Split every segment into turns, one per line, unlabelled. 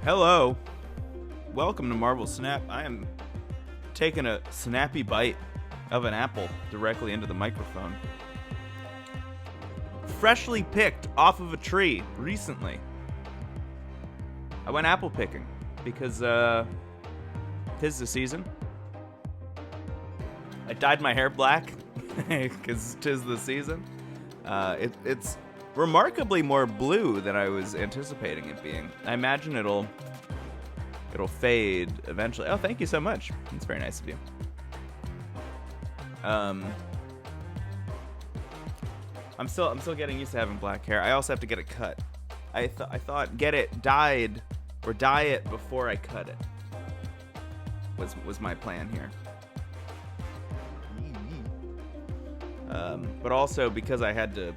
Hello. Welcome to Marvel Snap. I am taking a snappy bite of an apple directly into the microphone. Freshly picked off of a tree recently. I went apple picking because 'tis the season. I dyed my hair black because 'tis the season. It's remarkably more blue than I was anticipating it being. I imagine it'll fade eventually. Oh, thank you so much. That's very nice of you. I'm still getting used to having black hair. I also have to get it cut. I thought get it dyed or dye it before I cut it. Was my plan here. But also because I had to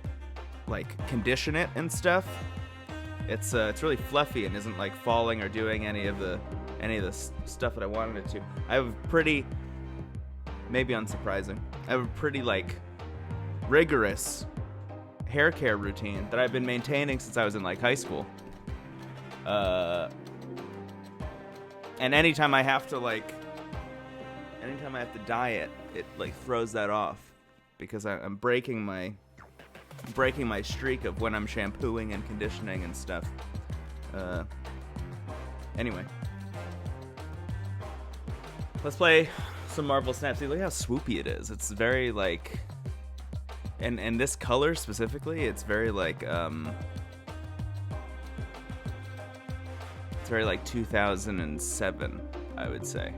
like condition it and stuff, it's really fluffy and isn't like falling or doing any of the stuff that I wanted it to. I have a pretty, maybe unsurprising, I have a pretty like rigorous hair care routine that I've been maintaining since I was in like high school. And anytime I have to dye it, it like throws that off because I'm breaking my streak of when I'm shampooing and conditioning and stuff. Anyway, let's play some Marvel Snap. See, look how swoopy it is. It's very like, and this color specifically, it's very like 2007, I would say.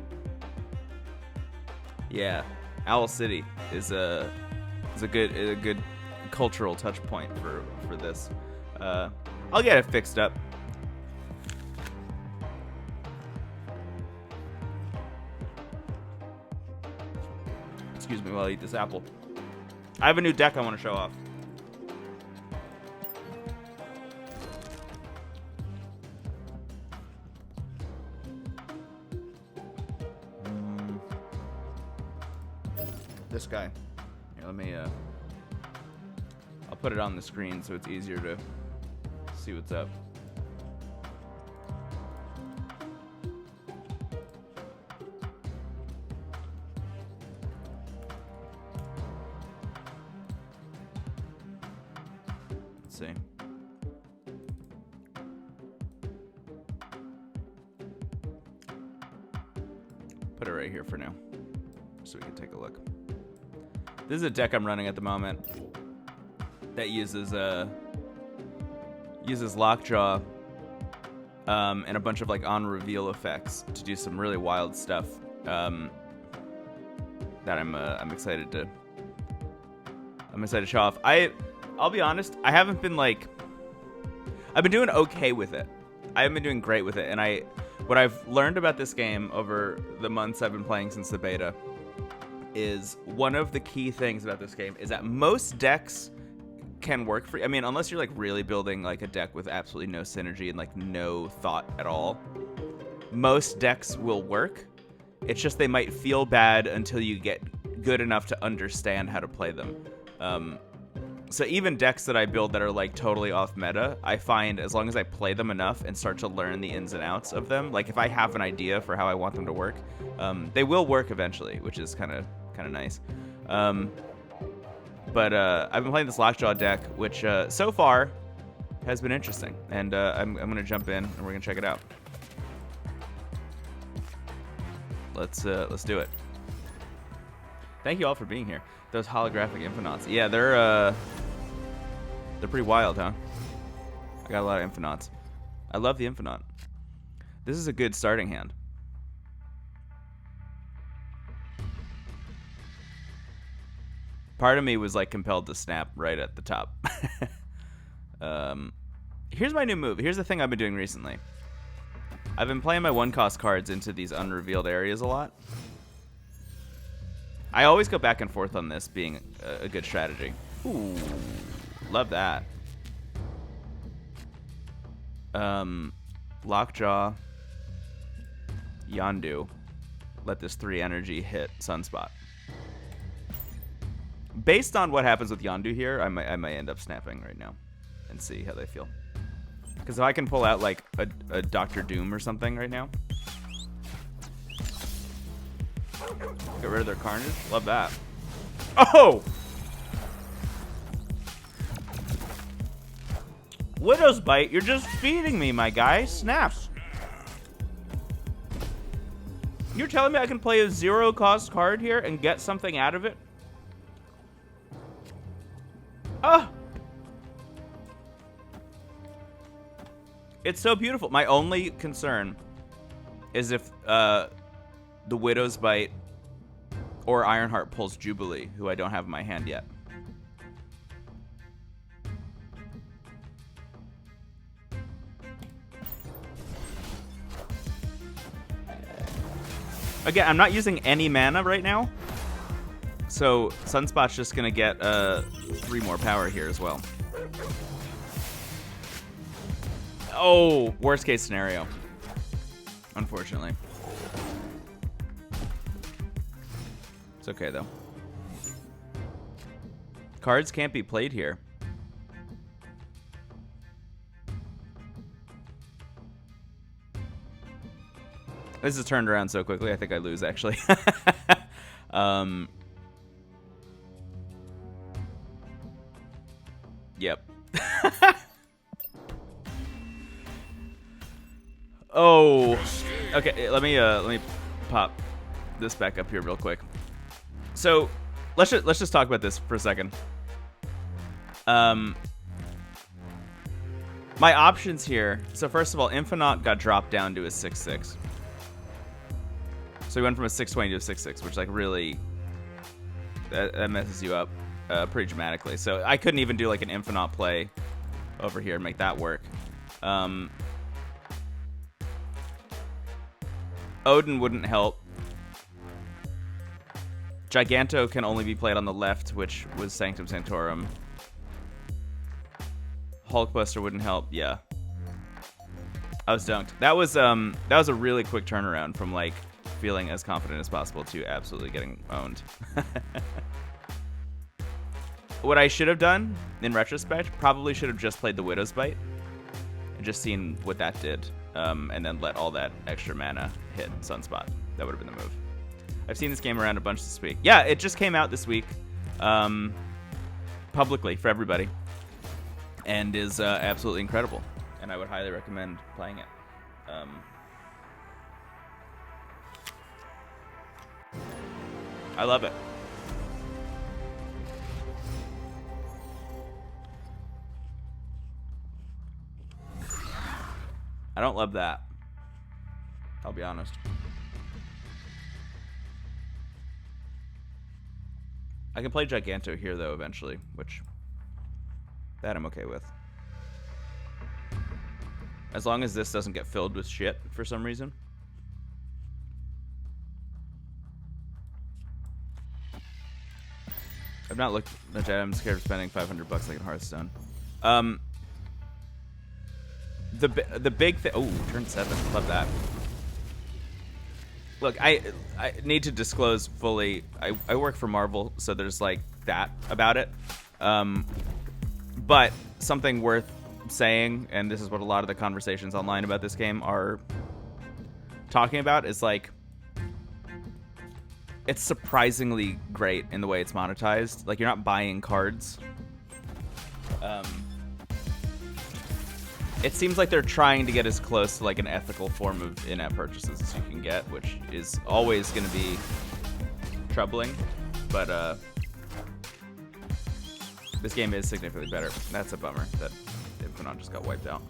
Yeah, Owl City is a good cultural touch point for this. I'll get it fixed up. Excuse me while I eat this apple. I have a new deck I want to show off. This guy. Here, let me I'll put it on the screen so it's easier to see what's up. Let's see. Put it right here for now, so we can take a look. This is a deck I'm running at the moment that uses Lockjaw and a bunch of like on reveal effects to do some really wild stuff that I'm excited to show off. I'll be honest, I've been doing okay with it. I haven't been doing great with it, and what I've learned about this game over the months I've been playing since the beta is one of the key things about this game is that most decks can work for you. I mean, unless you're like really building like a deck with absolutely no synergy and like no thought at all, most decks will work. It's just they might feel bad until you get good enough to understand how to play them. So even decks that I build that are like totally off meta, I find as long as I play them enough and start to learn the ins and outs of them, like if I have an idea for how I want them to work, they will work eventually, which is kind of nice. But I've been playing this Lockjaw deck, which so far has been interesting, and I'm gonna jump in and we're gonna check it out. Let's do it. Thank you all for being here. Those holographic Infinauts, yeah, they're pretty wild, huh? I got a lot of Infinauts. I love the Infinaut. This is a good starting hand. Part of me was like compelled to snap right at the top. Here's my new move. Here's the thing I've been doing recently. I've been playing my one-cost cards into these unrevealed areas a lot. I always go back and forth on this being a good strategy. Ooh, love that. Lockjaw, Yondu. Let this 3 energy hit Sunspot. Based on what happens with Yondu here, I might end up snapping right now and see how they feel. Because if I can pull out like a Doctor Doom or something right now. Get rid of their Carnage. Love that. Oh! Widow's Bite, you're just feeding me, my guy. Snaps. You're telling me I can play a 0-cost card here and get something out of it? Oh! It's so beautiful. My only concern is if the Widow's Bite or Ironheart pulls Jubilee, who I don't have in my hand yet. Again, I'm not using any mana right now, so Sunspot's just gonna get 3 more power here as well. Oh, worst case scenario, unfortunately. It's okay though. Cards can't be played here. This is turned around so quickly, I think I lose, actually. Yep. Oh. Okay, let me pop this back up here real quick. So, let's just talk about this for a second. My options here. So first of all, Infinite got dropped down to a 6/6. So he went from a 6/20 to a 6/6, which like really that messes you up pretty dramatically. So I couldn't even do like an Infinite play over here and make that work. Odin wouldn't help. Giganto can only be played on the left, which was Sanctum Sanctorum. Hulkbuster wouldn't help. Yeah, I was dunked. That was a really quick turnaround from like feeling as confident as possible to absolutely getting owned. What I should have done, in retrospect, probably should have just played the Widow's Bite and just seen what that did, and then let all that extra mana hit Sunspot. That would have been the move. I've seen this game around a bunch this week. Yeah, it just came out this week, publicly for everybody, and is absolutely incredible. And I would highly recommend playing it. I love it. I don't love that. I'll be honest. I can play Giganto here, though, eventually, which that I'm okay with. As long as this doesn't get filled with shit for some reason. I've not looked much at it. I'm scared of spending $500 like in Hearthstone. The big thing. Oh, turn 7. Love that. Look, I need to disclose fully. I work for Marvel, so there's like that about it. But something worth saying, and this is what a lot of the conversations online about this game are talking about, is like it's surprisingly great in the way it's monetized. Like, you're not buying cards. It seems like they're trying to get as close to like an ethical form of in-app purchases as you can get, which is always going to be troubling. But this game is significantly better. That's a bummer that Infinite just got wiped out.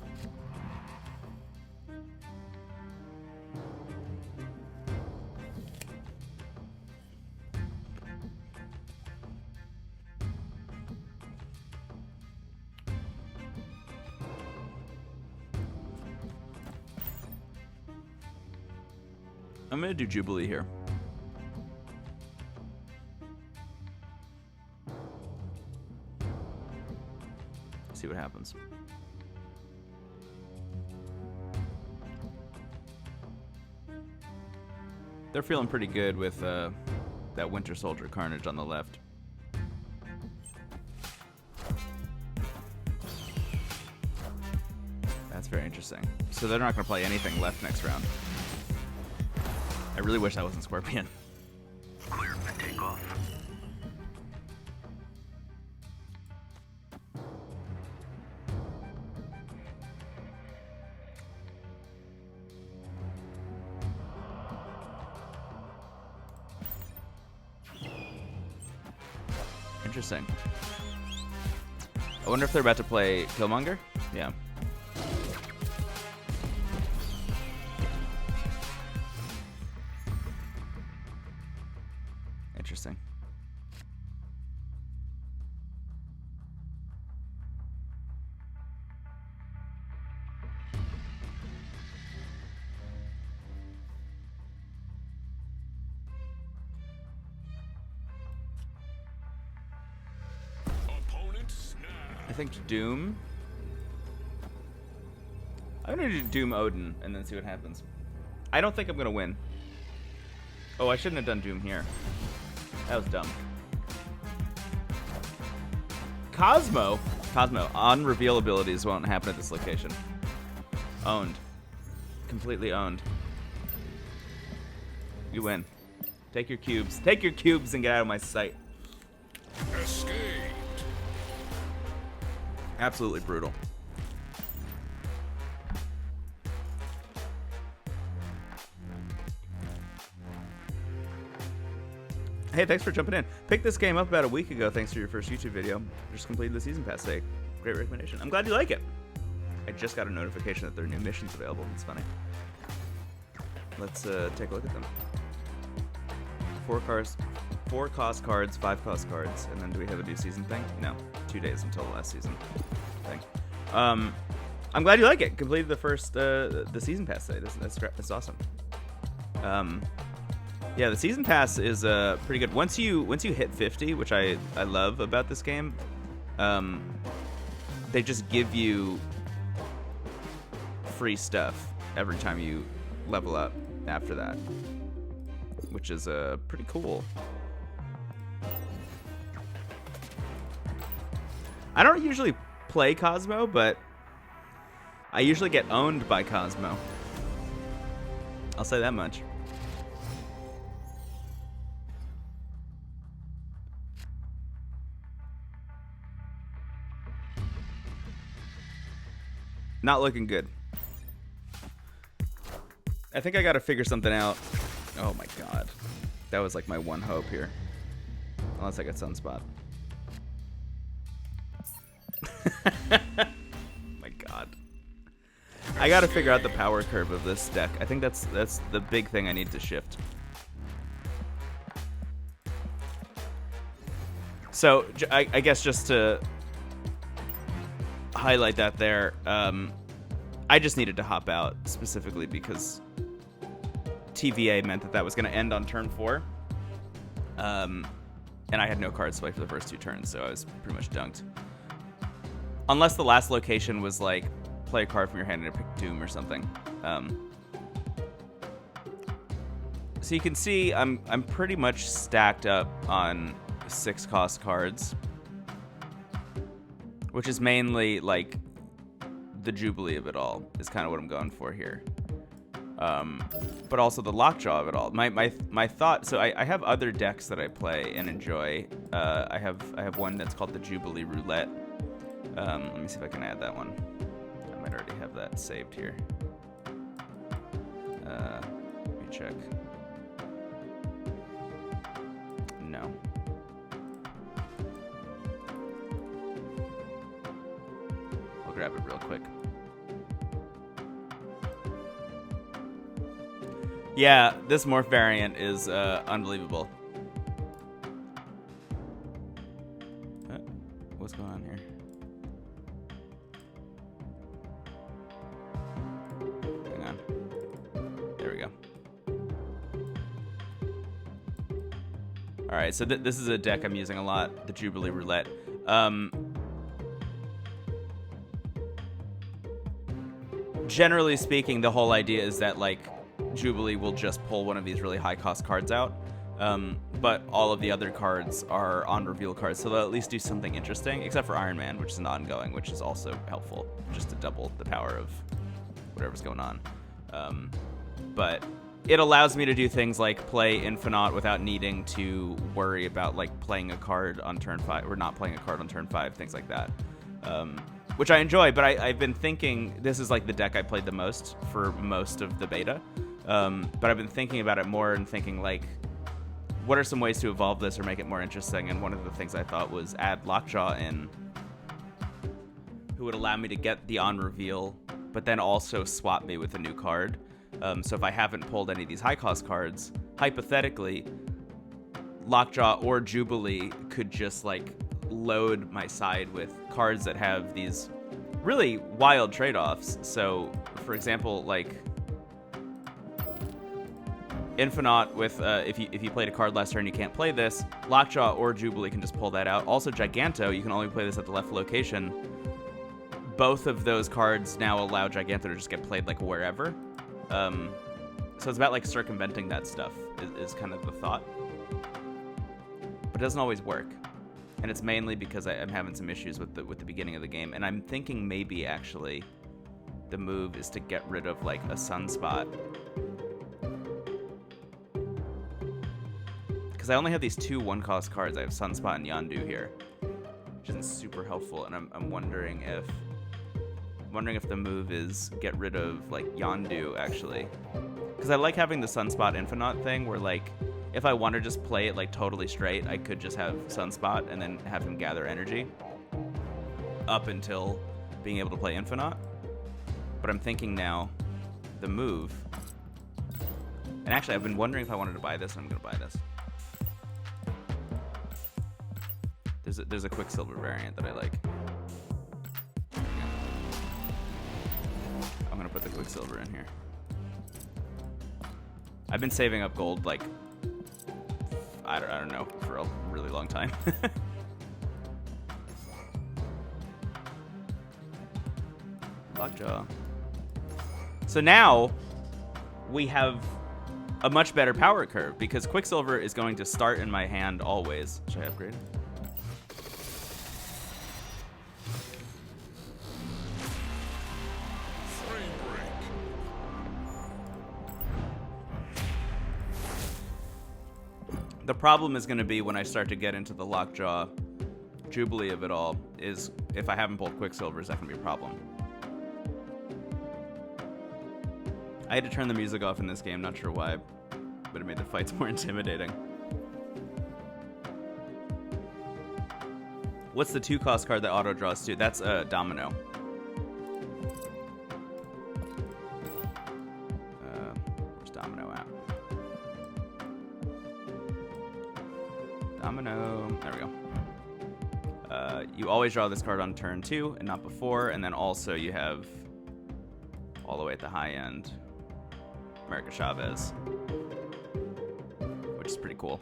I'm going to do Jubilee here. See what happens. They're feeling pretty good with that Winter Soldier Carnage on the left. That's very interesting. So they're not going to play anything left next round. I really wish that wasn't Scorpion.
Clear for takeoff.
Interesting. I wonder if they're about to play Killmonger? Yeah. Interesting. I think Doom. I'm gonna do Doom Odin and then see what happens. I don't think I'm gonna win. Oh, I shouldn't have done Doom here. That was dumb. Cosmo. On reveal abilities won't happen at this location. Owned. Completely owned. You win. Take your cubes. Take your cubes and get out of my sight.
Escape.
Absolutely brutal. Hey, thanks for jumping in. Picked this game up about a week ago thanks to your first YouTube video. Just completed the season pass today. Great recommendation. I'm glad you like it. I just got a notification that there are new missions available. It's funny. Let's take a look at them. 4 cost cards, 5 cost cards, and then do we have a new season thing? No, 2 days until the last season thing. I'm glad you like it. Completed the first the season pass today. That's awesome. Yeah, the season pass is pretty good. Once you hit 50, which I love about this game, they just give you free stuff every time you level up after that, which is pretty cool. I don't usually play Cosmo, but I usually get owned by Cosmo. I'll say that much. Not looking good. I think I gotta figure something out. Oh my god. That was like my one hope here. Unless I get Sunspot. My god. I gotta figure out the power curve of this deck. I think that's the big thing I need to shift. So, I guess just to highlight that there, I just needed to hop out specifically because TVA meant that was going to end on turn 4. And I had no cards to play for the first 2 turns, so I was pretty much dunked. Unless the last location was like, play a card from your hand and pick Doom or something. So you can see I'm pretty much stacked up on 6 cost cards, which is mainly like the Jubilee of it all is kind of what I'm going for here. But also the Lockjaw of it all. My thought. So I have other decks that I play and enjoy. I have one that's called the Jubilee Roulette. Let me see if I can add that one. I might already have that saved here. Let me check. No. I'll grab it real quick. Yeah, this morph variant is unbelievable. What's going on here? Hang on. There we go. All right, so this is a deck I'm using a lot, the Jubilee Roulette. Generally speaking, the whole idea is that like Jubilee will just pull one of these really high cost cards out, but all of the other cards are on reveal cards, so they'll at least do something interesting, except for Iron Man, which is an ongoing, which is also helpful, just to double the power of whatever's going on. But it allows me to do things like play Infinite without needing to worry about like playing a card on turn 5 or not playing a card on turn 5, things like that. Which I enjoy, but I've been thinking this is like the deck I played the most for most of the beta. But I've been thinking about it more and thinking like, what are some ways to evolve this or make it more interesting? And one of the things I thought was add Lockjaw in, who would allow me to get the on reveal, but then also swap me with a new card. So if I haven't pulled any of these high cost cards, hypothetically, Lockjaw or Jubilee could just like load my side with cards that have these really wild trade-offs. So for example, like Infinite with if you played a card last turn, you can't play this. Lockjaw or Jubilee can just pull that out. Also Giganto, you can only play this at the left location. Both of those cards now allow Giganto to just get played like wherever. So it's about like circumventing that stuff is kind of the thought. But it doesn't always work. And it's mainly because I'm having some issues with the beginning of the game. And I'm thinking maybe actually the move is to get rid of like a Sunspot. Because I only have these 2 1-cost cards. I have Sunspot and Yondu here, which isn't super helpful. And I'm wondering if the move is get rid of like Yondu actually, because I like having the Sunspot Infinite thing where like if I want to just play it like totally straight, I could just have Sunspot and then have him gather energy up until being able to play Infinite. But I'm thinking now the move, and actually I've been wondering if I wanted to buy this, and I'm gonna buy this. There's a Quicksilver variant that I like. I'm gonna put the Quicksilver in here. I've been saving up gold like I don't know, for a really long time. Lockjaw. So now we have a much better power curve because Quicksilver is going to start in my hand always. Should I upgrade? The problem is going to be when I start to get into the Lockjaw Jubilee of it all, is if I haven't pulled Quicksilver, is that going to be a problem? I had to turn the music off in this game, not sure why, but it made the fights more intimidating. What's the 2-cost card that auto draws 2? That's a Domino. Where's Domino at? Domino. There we go. You always draw this card on turn 2 and not before, and then also you have all the way at the high end America Chavez, which is pretty cool.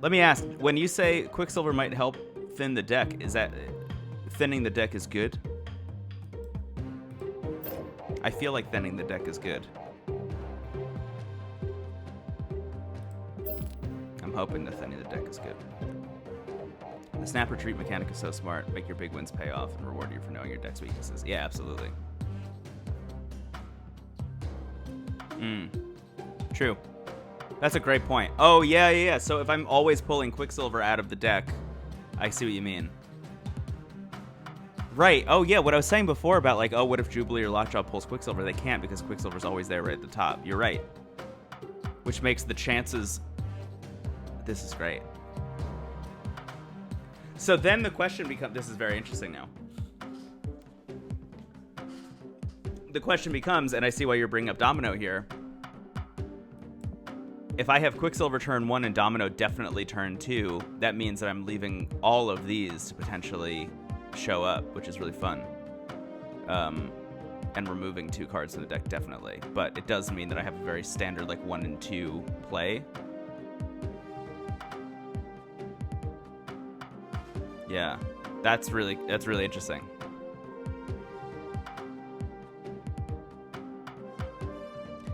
Let me ask, when you say Quicksilver might help thin the deck, is that thinning the deck is good? I feel like thinning the deck is good. I'm hoping the thinning the deck is good. The snap retreat mechanic is so smart. Make your big wins pay off and reward you for knowing your deck's weaknesses. Yeah, absolutely. True. That's a great point. Oh, yeah. So if I'm always pulling Quicksilver out of the deck, I see what you mean. Right. Oh, yeah. What I was saying before about like, oh, what if Jubilee or Lockjaw pulls Quicksilver? They can't because Quicksilver's always there right at the top. You're right. Which makes the chances... This is great. So then the question becomes... This is very interesting now. The question becomes, and I see why you're bringing up Domino here. If I have Quicksilver turn 1 and Domino definitely turn 2, that means that I'm leaving all of these to potentially show up, which is really fun. And removing 2 cards from the deck, definitely. But it does mean that I have a very standard like 1 and 2 play. Yeah, that's really interesting.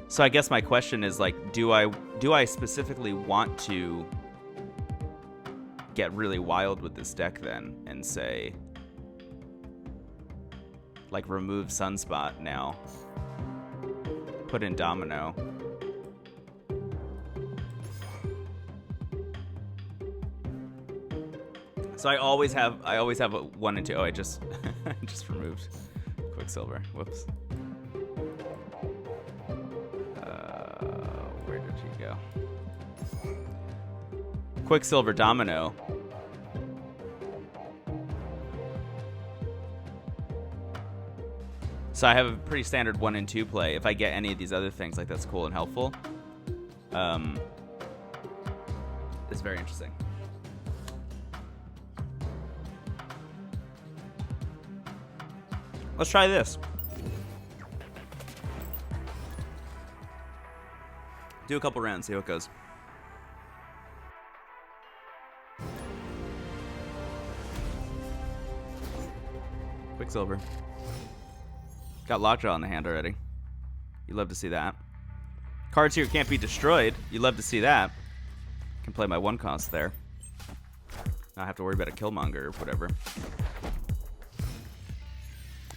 So I guess my question is like, do I specifically want to get really wild with this deck then and say, like remove Sunspot now. Put in Domino. So I always have a 1 and 2. Oh, I just just removed Quicksilver. Whoops. Where did she go? Quicksilver Domino. So I have a pretty standard 1 and 2 play. If I get any of these other things, like that's cool and helpful. It's very interesting. Let's try this. Do a couple rounds, see how it goes. Quicksilver. Got Lockjaw in the hand already. You love to see that. Cards here can't be destroyed. You love to see that. Can play my 1 cost there. Not have to worry about a Killmonger or whatever.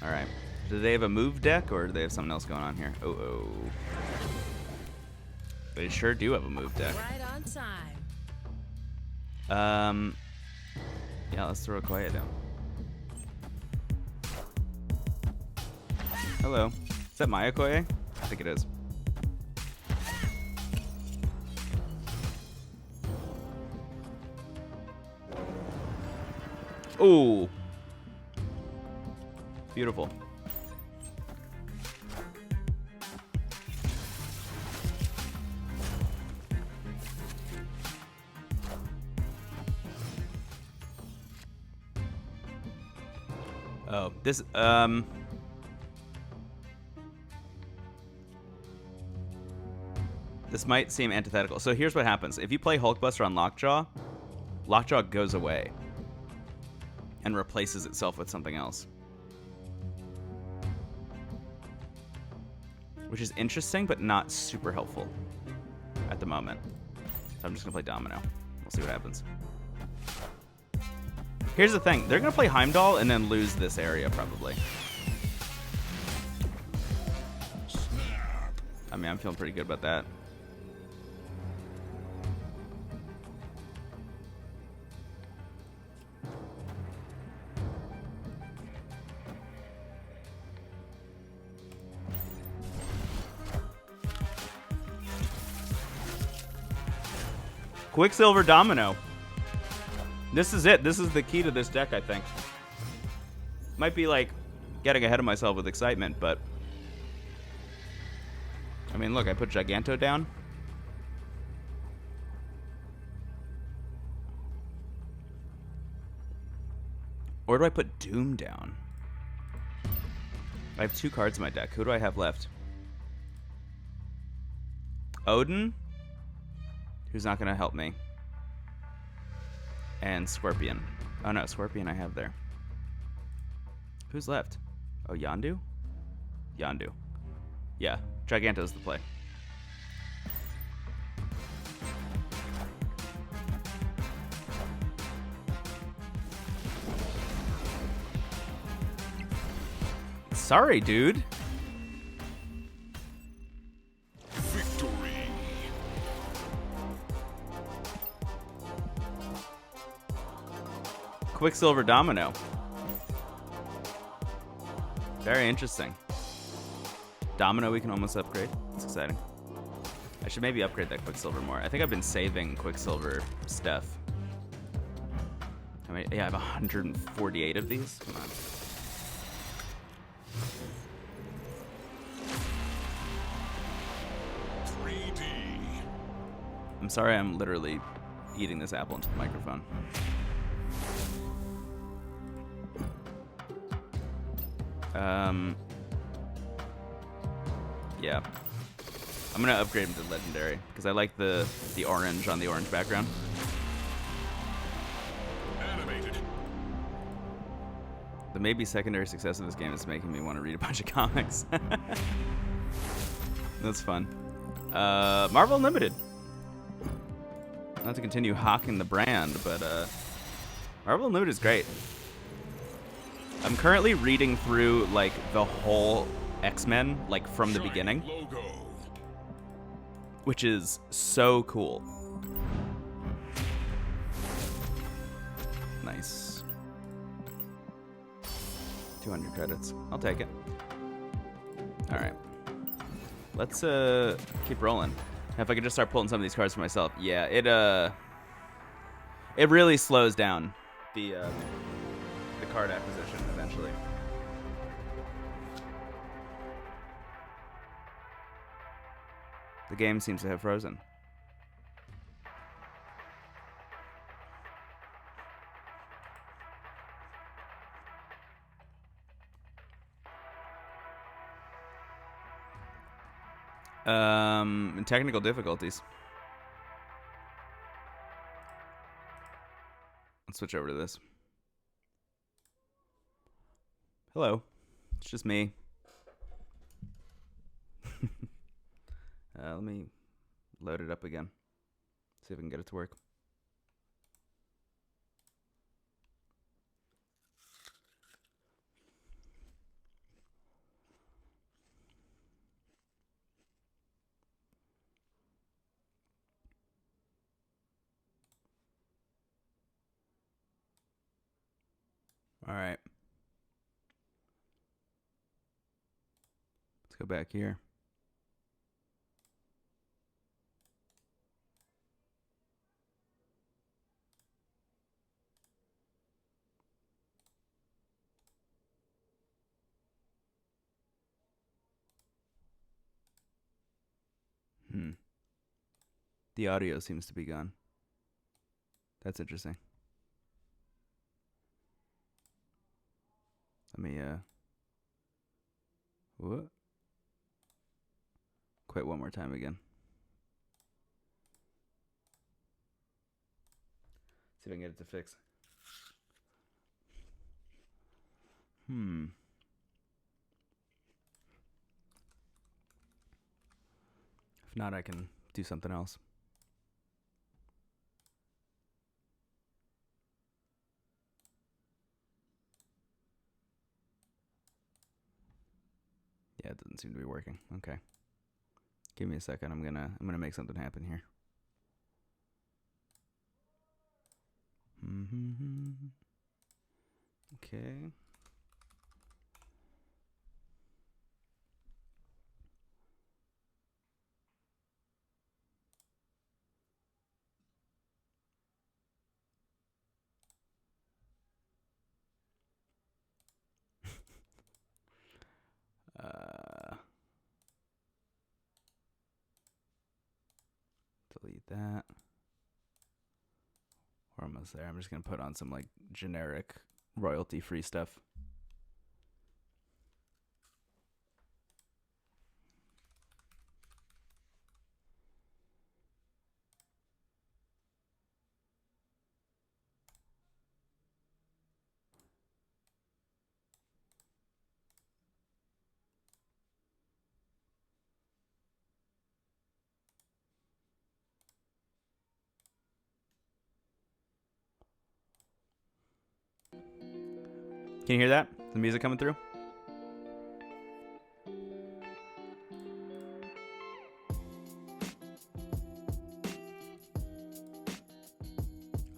Alright. Do they have a move deck or do they have something else going on here? Oh. They sure do have a move deck.
Right on time.
Yeah, let's throw a Quiet down. Hello. Is that Maya Koye? I think it is. Ooh. Beautiful. Oh, this, this might seem antithetical. So here's what happens. If you play Hulkbuster on Lockjaw, Lockjaw goes away and replaces itself with something else. Which is interesting, but not super helpful at the moment. So I'm just going to play Domino. We'll see what happens. Here's the thing. They're going to play Heimdall and then lose this area, probably. I mean, I'm feeling pretty good about that. Quicksilver Domino. This is it. This is the key to this deck, I think. Might be like getting ahead of myself with excitement, but I mean, look, I put Giganto down. Or do I put Doom down? I have 2 cards in my deck. Who do I have left? Odin, who's not going to help me. And Scorpion. Oh no, Scorpion I have there. Who's left? Oh, Yondu? Yondu. Yeah, Giganto's the play. Sorry, dude.
Victory.
Quicksilver Domino. Very interesting. Domino we can almost upgrade. That's exciting. I should maybe upgrade that Quicksilver more. I think I've been saving Quicksilver stuff. I mean, yeah, I have 148 of these. Come on. I'm sorry, I'm literally eating this apple into the microphone. Yeah. I'm gonna upgrade him to legendary because I like the orange on the orange background.
Animated.
The maybe secondary success of this game is making me want to read a bunch of comics. That's fun. Marvel Unlimited. Not to continue hawking the brand, but Marvel Unlimited is great. I'm currently reading through like the whole X-Men, like from the beginning,
Logo.
which is so cool. Nice. 200 credits. I'll take it. All right. Let's keep rolling. If I could just start pulling some of these cards for myself. Yeah, it really slows down the card acquisition eventually. The game seems to have frozen. Technical difficulties. Let's switch over to this. Hello. It's just me. Let me load it up again. See if I can get it to work. All right. Let's go back here. The audio seems to be gone. That's interesting. Let me what? Quit one more time again. See if I can get it to fix. If not, I can do something else. Yeah, it doesn't seem to be working. Okay. Give me a second. I'm gonna make something happen here. Okay. Delete that. We're almost there. I'm just gonna put on some like generic royalty-free stuff. Can you hear that? The music coming through?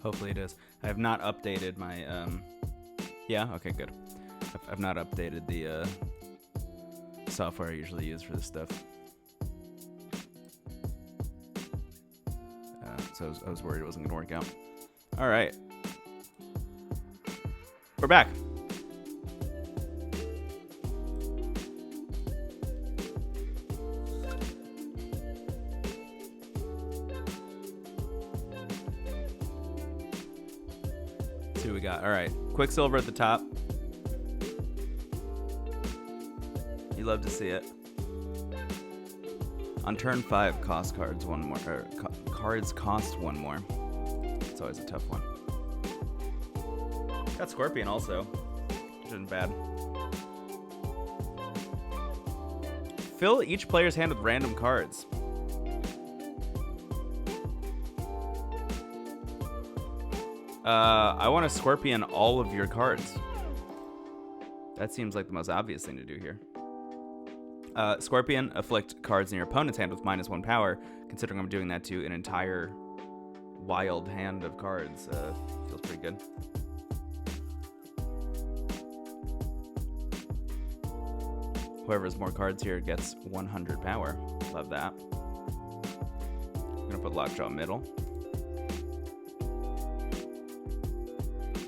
Hopefully it is. I have not updated my yeah, okay, good. I've not updated the software I usually use for this stuff. So I was worried it wasn't gonna work out. All right, we're back. See what we got. All right, Quicksilver at the top. You love to see it. On turn 5, cost cards one more. Or cards cost one more. It's always a tough one. Got Scorpion also, which isn't bad. Fill each player's hand with random cards. I want to Scorpion all of your cards. That seems like the most obvious thing to do here. Scorpion, afflict cards in your opponent's hand with -1 power. Considering I'm doing that to an entire wild hand of cards, feels pretty good. Whoever has more cards here gets 100 power. Love that. I'm gonna put Lockjaw middle.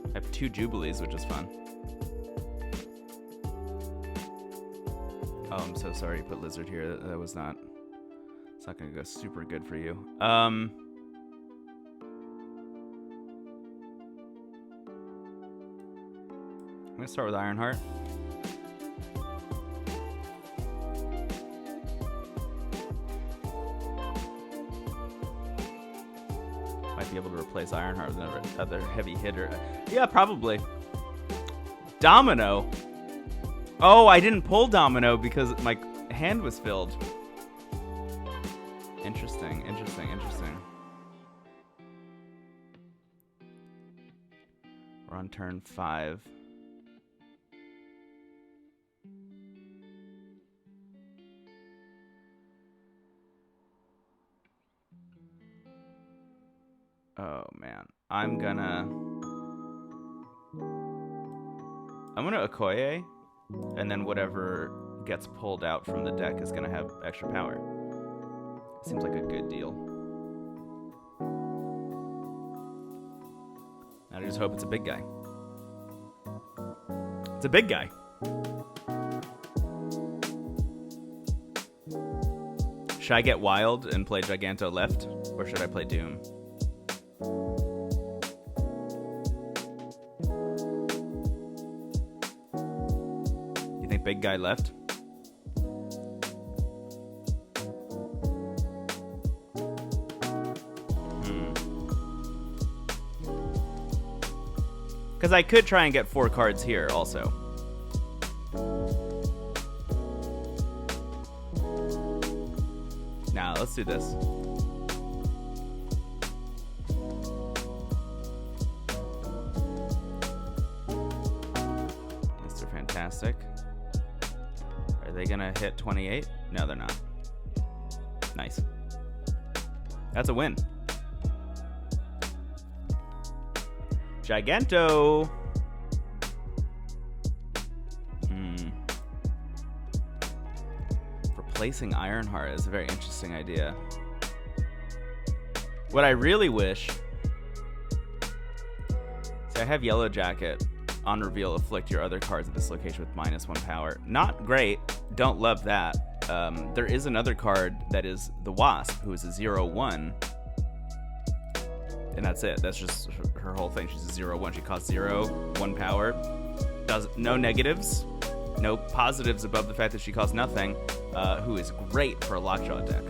I have 2 Jubilees, which is fun. Oh, I'm so sorry you put Lizard here. That was not... It's not gonna go super good for you. I'm gonna start with Ironheart. Might be able to replace Ironheart with another heavy hitter. Yeah, probably. Domino. Oh, I didn't pull Domino because my hand was filled. Interesting, interesting, interesting. We're on turn 5. Oh man, I'm gonna Okoye, and then whatever gets pulled out from the deck is gonna have extra power. Seems like a good deal. I just hope it's a big guy. It's a big guy. Should I get wild and play Giganto left, or should I play Doom? You think big guy left? Because I could try and get 4 cards here also. Now, let's do this. Mr. Fantastic. Are they going to hit 28? No, they're not. Nice. That's a win. Giganto. Replacing Ironheart is a very interesting idea. What I really wish... So I have Yellow Jacket. On reveal, afflict your other cards at this location with -1 power. Not great. Don't love that. There is another card that is the Wasp, who is a 0/1. And that's it. That's just her whole thing. She's a 0/1. She costs 1 power. Does no negatives, no positives above the fact that she costs nothing. Who is great for a Lockjaw deck.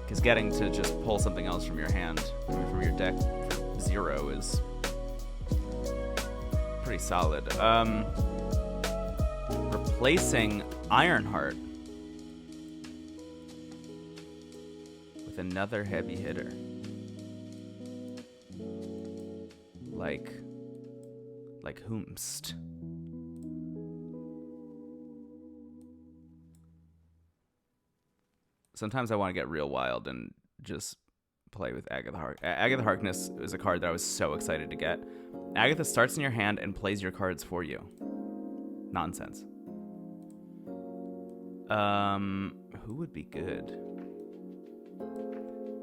Because getting to just pull something else from your hand, from your deck for 0 is pretty solid. Replacing Ironheart with another heavy hitter. Like whomst. Sometimes I want to get real wild and just play with Agatha Harkness. Agatha Harkness is a card that I was so excited to get. Agatha starts in your hand and plays your cards for you. Nonsense. Who would be good?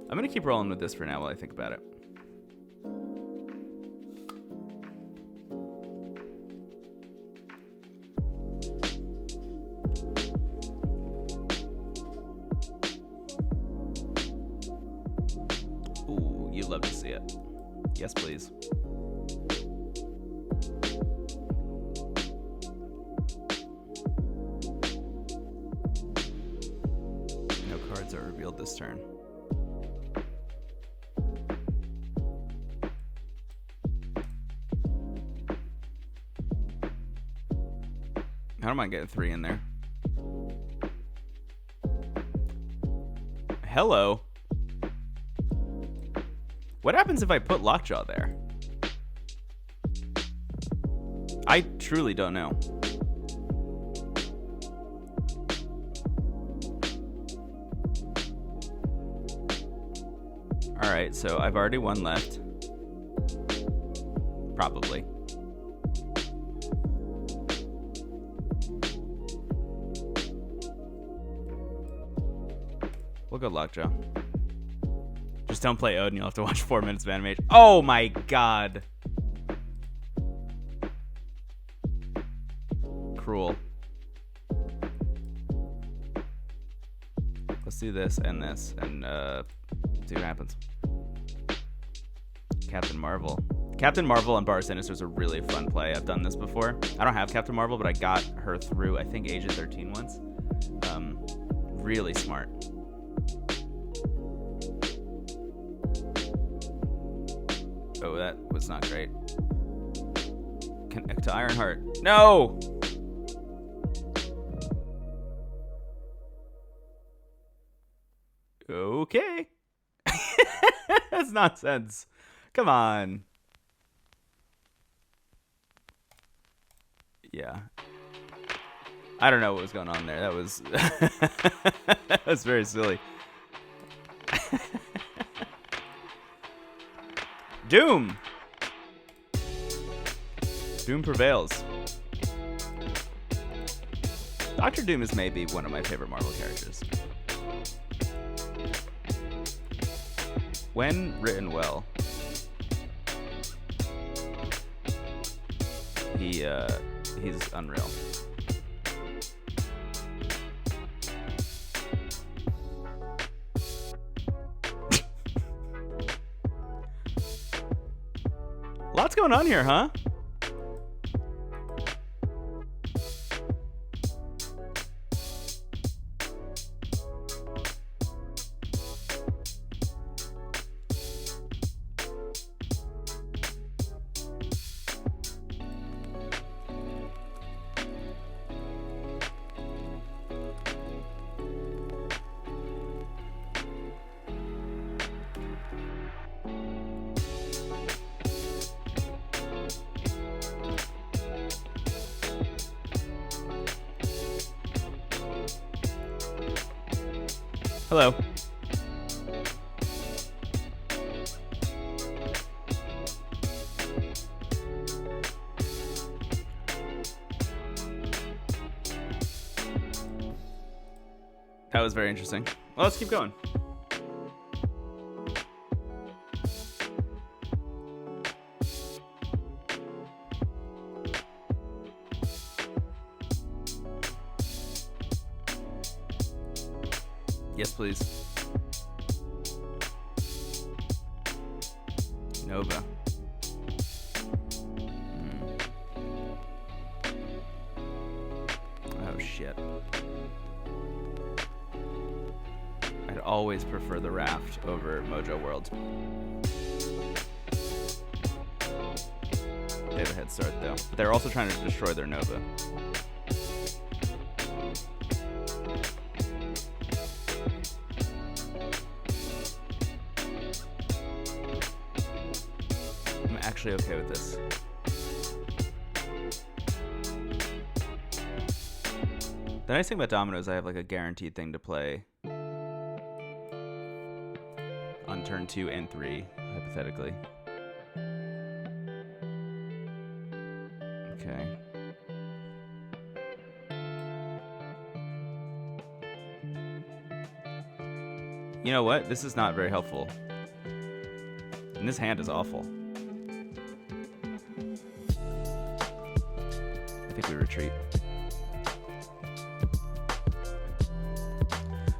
I'm gonna keep rolling with this for now while I think about it. Ooh, you'd love to see it. Yes, please. No cards are revealed this turn. I don't mind getting 3 in there. Hello. What happens if I put Lockjaw there? I truly don't know. Alright, so I've already one left. Probably. Well, good luck, Joe. Just don't play Odin, you'll have to watch 4 minutes of animation. Oh my god! Cruel. Let's do this, and see what happens. Captain Marvel. Captain Marvel and Bar Sinister is a really fun play. I've done this before. I don't have Captain Marvel, but I got her through, I think, Agent 13 once. Really smart. Oh, that was not great. Connect to Ironheart. No! Okay. That's nonsense. Come on. Yeah. I don't know what was going on there. That was that was very silly. Doom. Doom prevails. Doctor Doom is maybe one of my favorite Marvel characters. When written well, he's unreal. Lots going on here, huh? Hello. That was very interesting. Well, let's keep going. Yes, please. Nova. Oh, shit. I'd always prefer the Raft over Mojo World. They have a head start, though. But they're also trying to destroy their Nova. Actually okay with this. The nice thing about Domino is I have like a guaranteed thing to play on turn 2 and 3, hypothetically. Okay. You know what? This is not very helpful. And this hand is awful. I think we retreat.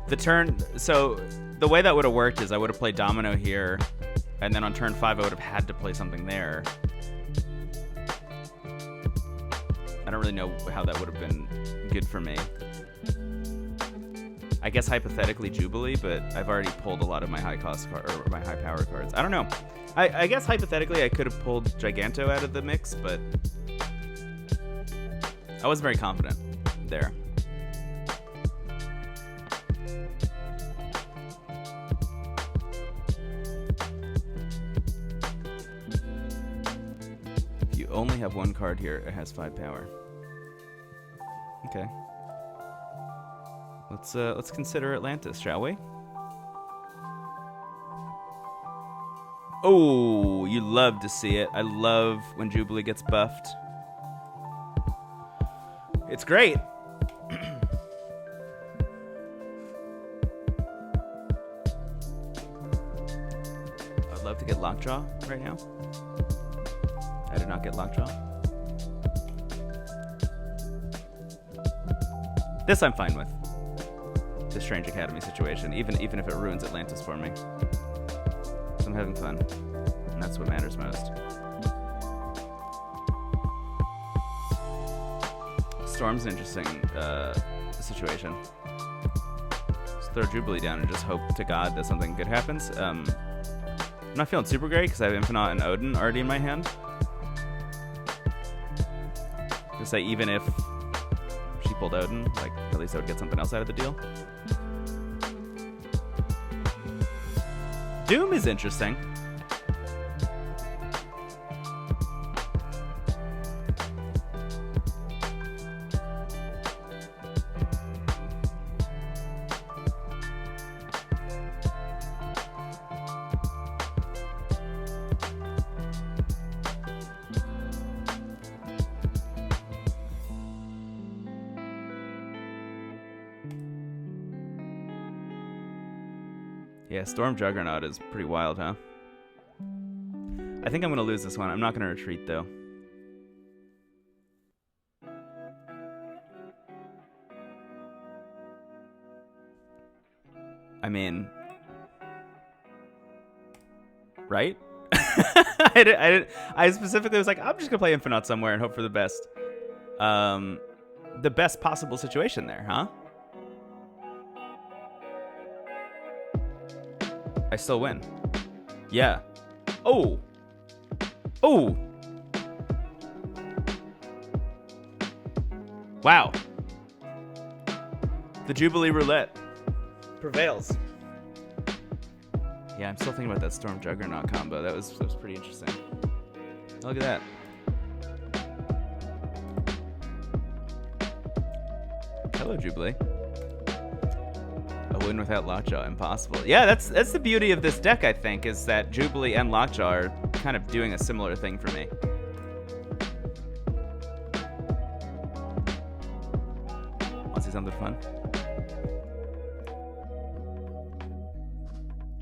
The turn, so the way that would have worked is I would have played Domino here, and then on turn 5 I would have had to play something there. I don't really know how that would have been good for me. I guess hypothetically Jubilee, but I've already pulled a lot of my high cost or my high power cards. I don't know. I guess hypothetically I could have pulled Giganto out of the mix, but I wasn't very confident there. If you only have one card here. It has 5 power. Okay. Let's consider Atlantis, shall we? Oh, you love to see it. I love when Jubilee gets buffed. It's great. I'd love to get Lockjaw right now. I did not get Lockjaw. This I'm fine with. The Strange Academy situation, even if it ruins Atlantis for me. So I'm having fun, and that's what matters most. Storm's an interesting situation. Just throw Jubilee down and just hope to God that something good happens. I'm not feeling super great because I have Infinite and Odin already in my hand. To say even if she pulled Odin, like at least I would get something else out of the deal. Doom is interesting. Yeah, Storm Juggernaut is pretty wild, huh? I think I'm going to lose this one. I'm not going to retreat, though. I mean... Right? I specifically was like, I'm just going to play Infinite somewhere and hope for the best. The best possible situation there, huh? I still win. Yeah. Oh. Oh. Wow. The Jubilee Roulette prevails. Yeah, I'm still thinking about that Storm Juggernaut combo. That was pretty interesting. Look at that. Hello, Jubilee. A win without Lockjaw, impossible. Yeah, that's the beauty of this deck, I think, is that Jubilee and Lockjaw are kind of doing a similar thing for me. Want to see something fun?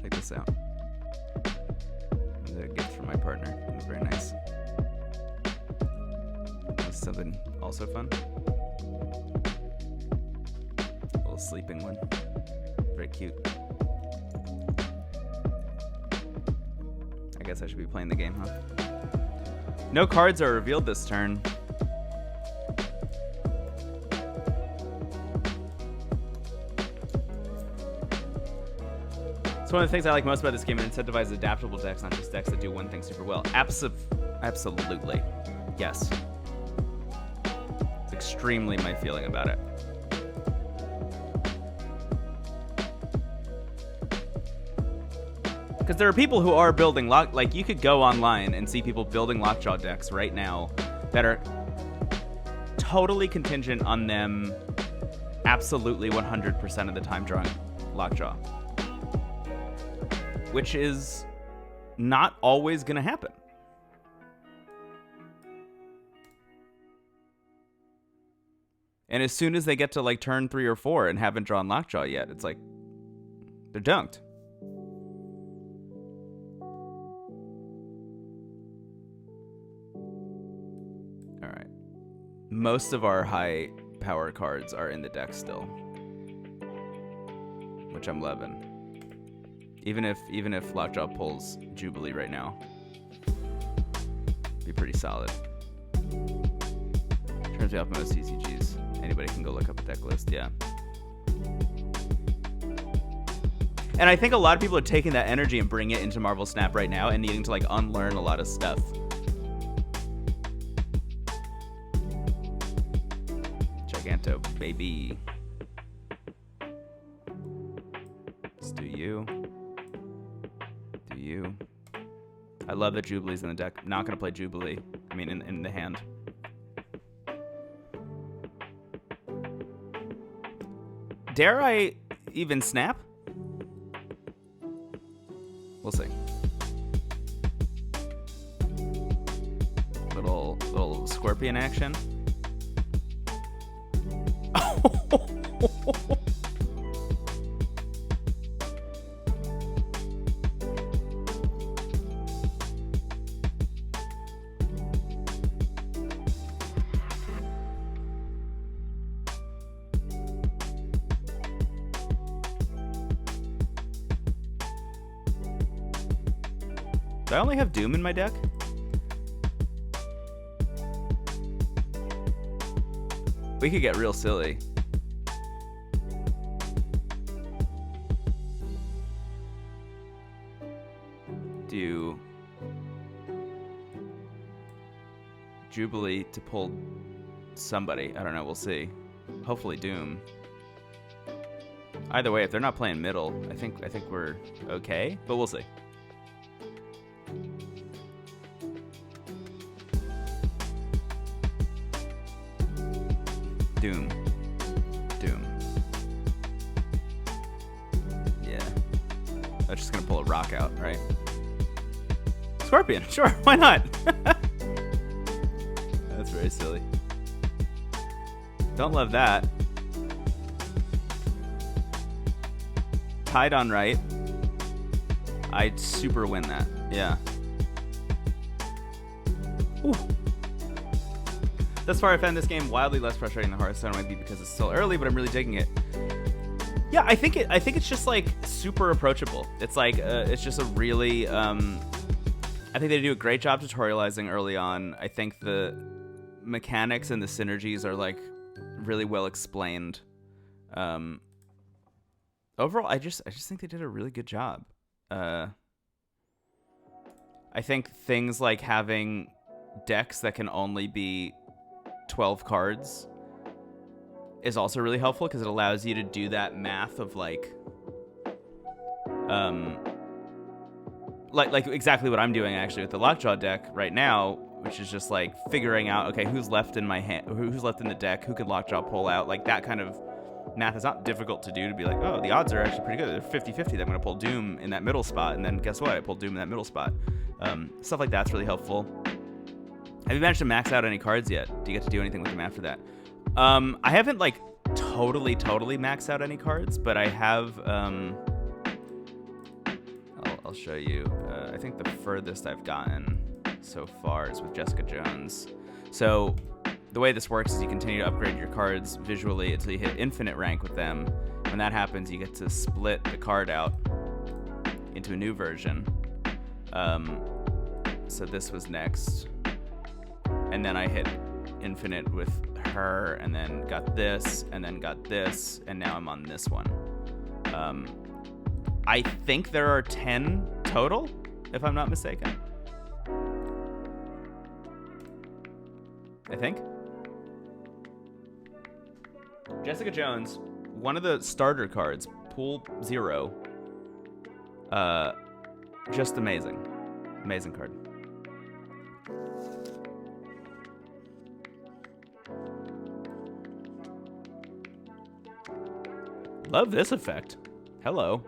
Check this out. This is a gift from my partner. It was very nice. This is something also fun. A little sleeping one. Very cute. I guess I should be playing the game, huh? No cards are revealed this turn. It's one of the things I like most about this game. It incentivizes adaptable decks, not just decks that do one thing super well. Absolutely. Yes. It's extremely my feeling about it. Because there are people who are building like you could go online and see people building Lockjaw decks right now that are totally contingent on them absolutely 100% of the time drawing Lockjaw, which is not always going to happen. And as soon as they get to like turn 3 or 4 and haven't drawn Lockjaw yet, it's like they're dunked. Most of our high power cards are in the deck still, which I'm loving. Even if Lockjaw pulls Jubilee right now, be pretty solid. Turns me off most TCGs. Anybody can go look up a deck list, yeah. And I think a lot of people are taking that energy and bringing it into Marvel Snap right now and needing to like unlearn a lot of stuff. Giganto, baby. Let's do you. Do you. I love that Jubilee's in the deck. Not going to play Jubilee. I mean, in the hand. Dare I even snap? We'll see. Little scorpion action. Do I only have Doom in my deck? We could get real silly. Do Jubilee to pull somebody. I don't know. We'll see. Hopefully Doom. Either way, if they're not playing middle, I think we're okay. But we'll see. Doom. Yeah. That's just gonna pull a rock out, right? Scorpion, sure, why not? That's very silly. Don't love that. Tied on right. I'd super win that, yeah. Ooh. Thus far, I found this game wildly less frustrating than Hearthstone. Might be because it's still early, but I'm really digging it. Yeah, I think it's just like super approachable. It's like it's just a really. I think they do a great job tutorializing early on. I think the mechanics and the synergies are like really well explained. Overall, I just think they did a really good job. I think things like having decks that can only be 12 cards is also really helpful because it allows you to do that math of like exactly what I'm doing actually with the Lockjaw deck right now, which is just like figuring out, okay, who's left in my hand, who's left in the deck, who could Lockjaw pull out. Like that kind of math is not difficult to do, to be like, oh, the odds are actually pretty good. They're 50-50 that I'm going to pull Doom in that middle spot, and then guess what? I pulled Doom in that middle spot. Stuff like that's really helpful. Have you managed to max out any cards yet? Do you get to do anything with them after that? I haven't like totally maxed out any cards, but I have. I'll show you. I think the furthest I've gotten so far is with Jessica Jones. So the way this works is you continue to upgrade your cards visually until you hit infinite rank with them. When that happens, you get to split the card out into a new version. So this was next. And then I hit infinite with her, and then got this, and then got this, and now I'm on this one. I think there are 10 total, if I'm not mistaken. I think. Jessica Jones, one of the starter cards, pool 0. Just amazing. Amazing card. Love this effect. Hello.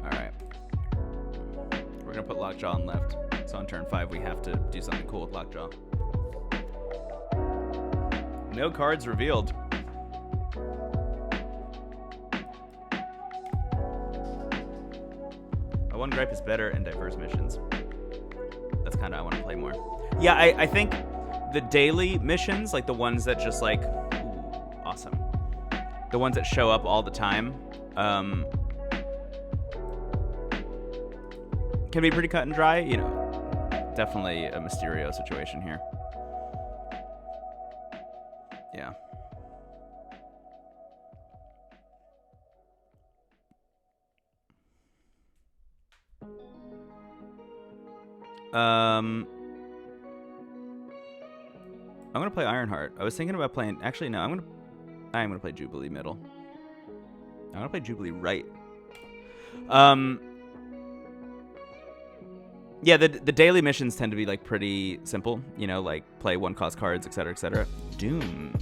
Alright. We're gonna put Lockjaw on left. So on turn 5 we have to do something cool with Lockjaw. No cards revealed. One Gripe is better and diverse missions. That's kind of I want to play more. Yeah, I think the daily missions, like the ones that just like, ooh, awesome. The ones that show up all the time, can be pretty cut and dry. You know, definitely a Mysterio situation here. Yeah. I'm gonna play Ironheart. I was thinking about playing. Actually, no. I'm gonna play Jubilee middle. I'm gonna play Jubilee right. Yeah, the daily missions tend to be like pretty simple, you know, like play 1-cost cards, etc., etc. Doom.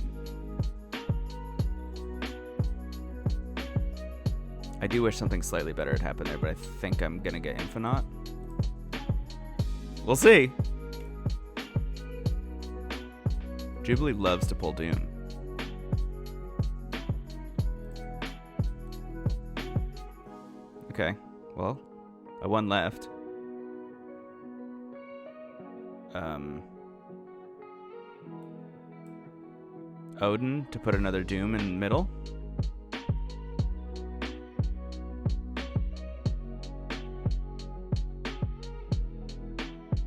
I do wish something slightly better had happened there, but I think I'm gonna get Infinite. We'll see. Jubilee loves to pull Doom. Okay, well, a 1 left. Odin to put another Doom in middle.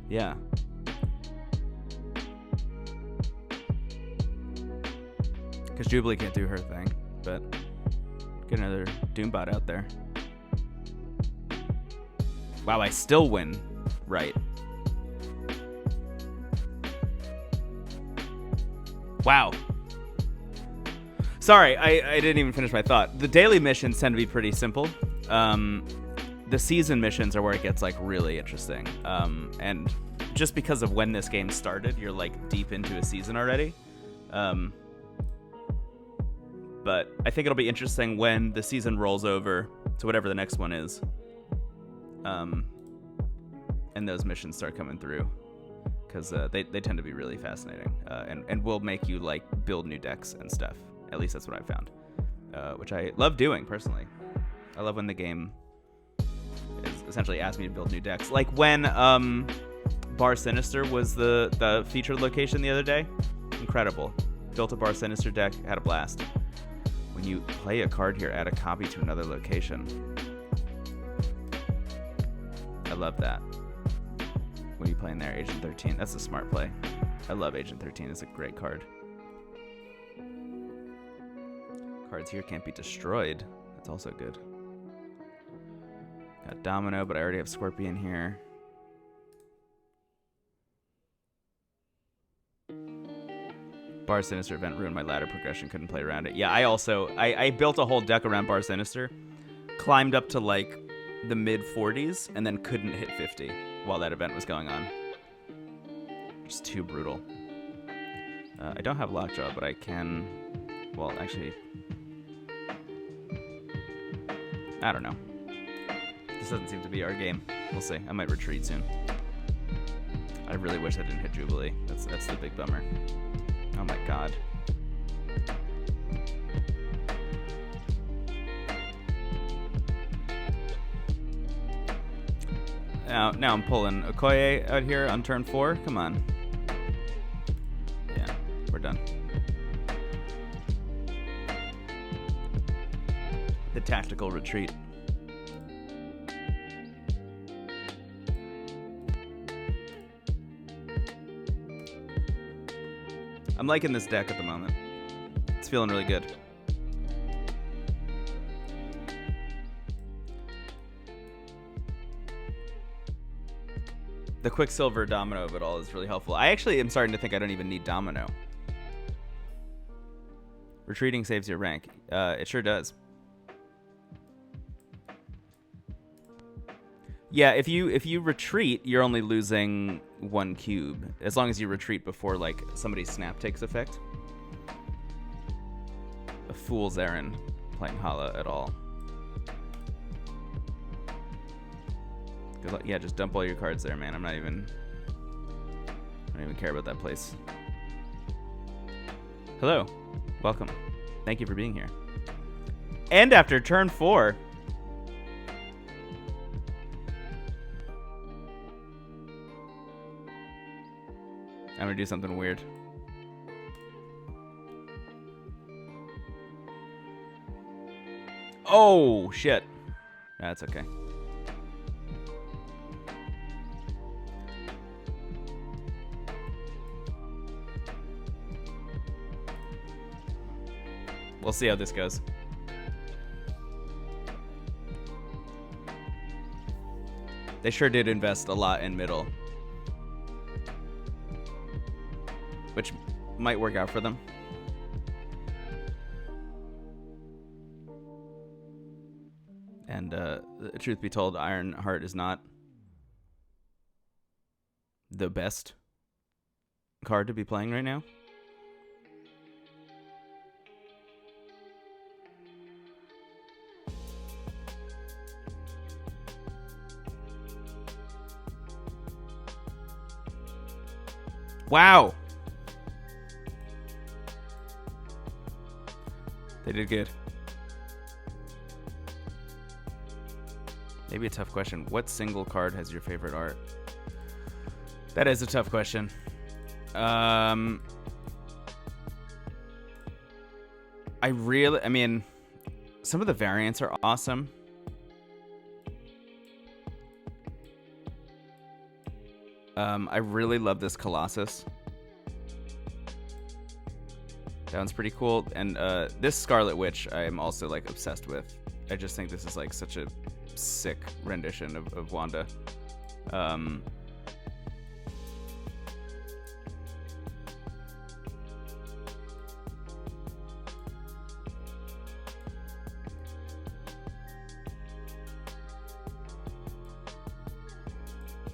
Yeah. Because Jubilee can't do her thing, but get another Doombot out there. Wow, I still win. Right. Wow. Sorry, I didn't even finish my thought. The daily missions tend to be pretty simple. The season missions are where it gets like really interesting. And just because of when this game started, you're like deep into a season already. But I think it'll be interesting when the season rolls over to whatever the next one is. And those missions start coming through. Because they tend to be really fascinating. And will make you like build new decks and stuff. At least that's what I found. Which I love doing, personally. I love when the game is essentially asks me to build new decks. Like when Bar Sinister was the featured location the other day. Incredible. Built a Bar Sinister deck, had a blast. When you play a card here, add a copy to another location. I love that. What are you playing there? Agent 13. That's a smart play. I love Agent 13. It's a great card. Cards here can't be destroyed. That's also good. Got Domino, but I already have Scorpion here. Bar Sinister event ruined my ladder progression. Couldn't play around it. Yeah, I built a whole deck around Bar Sinister. Climbed up to like the mid 40s and then couldn't hit 50 while that event was going on. Just too brutal. I don't have Lockjaw, but I can... Well, actually... I don't know. This doesn't seem to be our game. We'll see. I might retreat soon. I really wish I didn't hit Jubilee. That's the big bummer. Oh my god. Now I'm pulling Okoye out here on turn 4. Come on. Yeah, we're done. The tactical retreat. I'm liking this deck at the moment. It's feeling really good. The Quicksilver Domino of it all is really helpful. I actually am starting to think I don't even need Domino. Retreating saves your rank. It sure does. Yeah, if you retreat, you're only losing 1 cube. As long as you retreat before like somebody's snap takes effect. A Fool's Errand playing Hala at all. Good luck. Yeah, just dump all your cards there, man. I don't even care about that place. Hello. Welcome. Thank you for being here. And after turn 4. I'm gonna do something weird. Oh, shit. That's okay. We'll see how this goes. They sure did invest a lot in middle. Which might work out for them. And truth be told, Ironheart is not the best card to be playing right now. Wow. They did good. Maybe a tough question. What single card has your favorite art? That is a tough question. I mean, some of the variants are awesome. I really love this Colossus. That one's pretty cool. And this Scarlet Witch I am also like obsessed with. I just think this is like such a sick rendition of Wanda.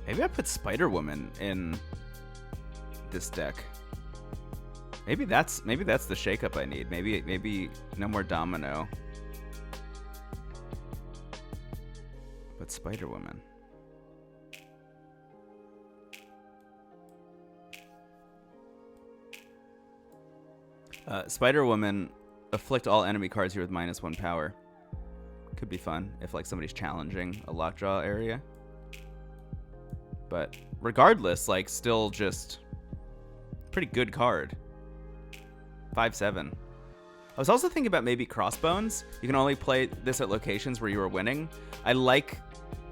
Maybe I put Spider-Woman in this deck. Maybe that's the shakeup I need. Maybe no more Domino. But Spider-Woman. Spider-Woman, afflict all enemy cards here with -1 power. Could be fun if like somebody's challenging a lockjaw area. But regardless, like still just pretty good card. 5/7. I was also thinking about maybe Crossbones. You can only play this at locations where you are winning. I like,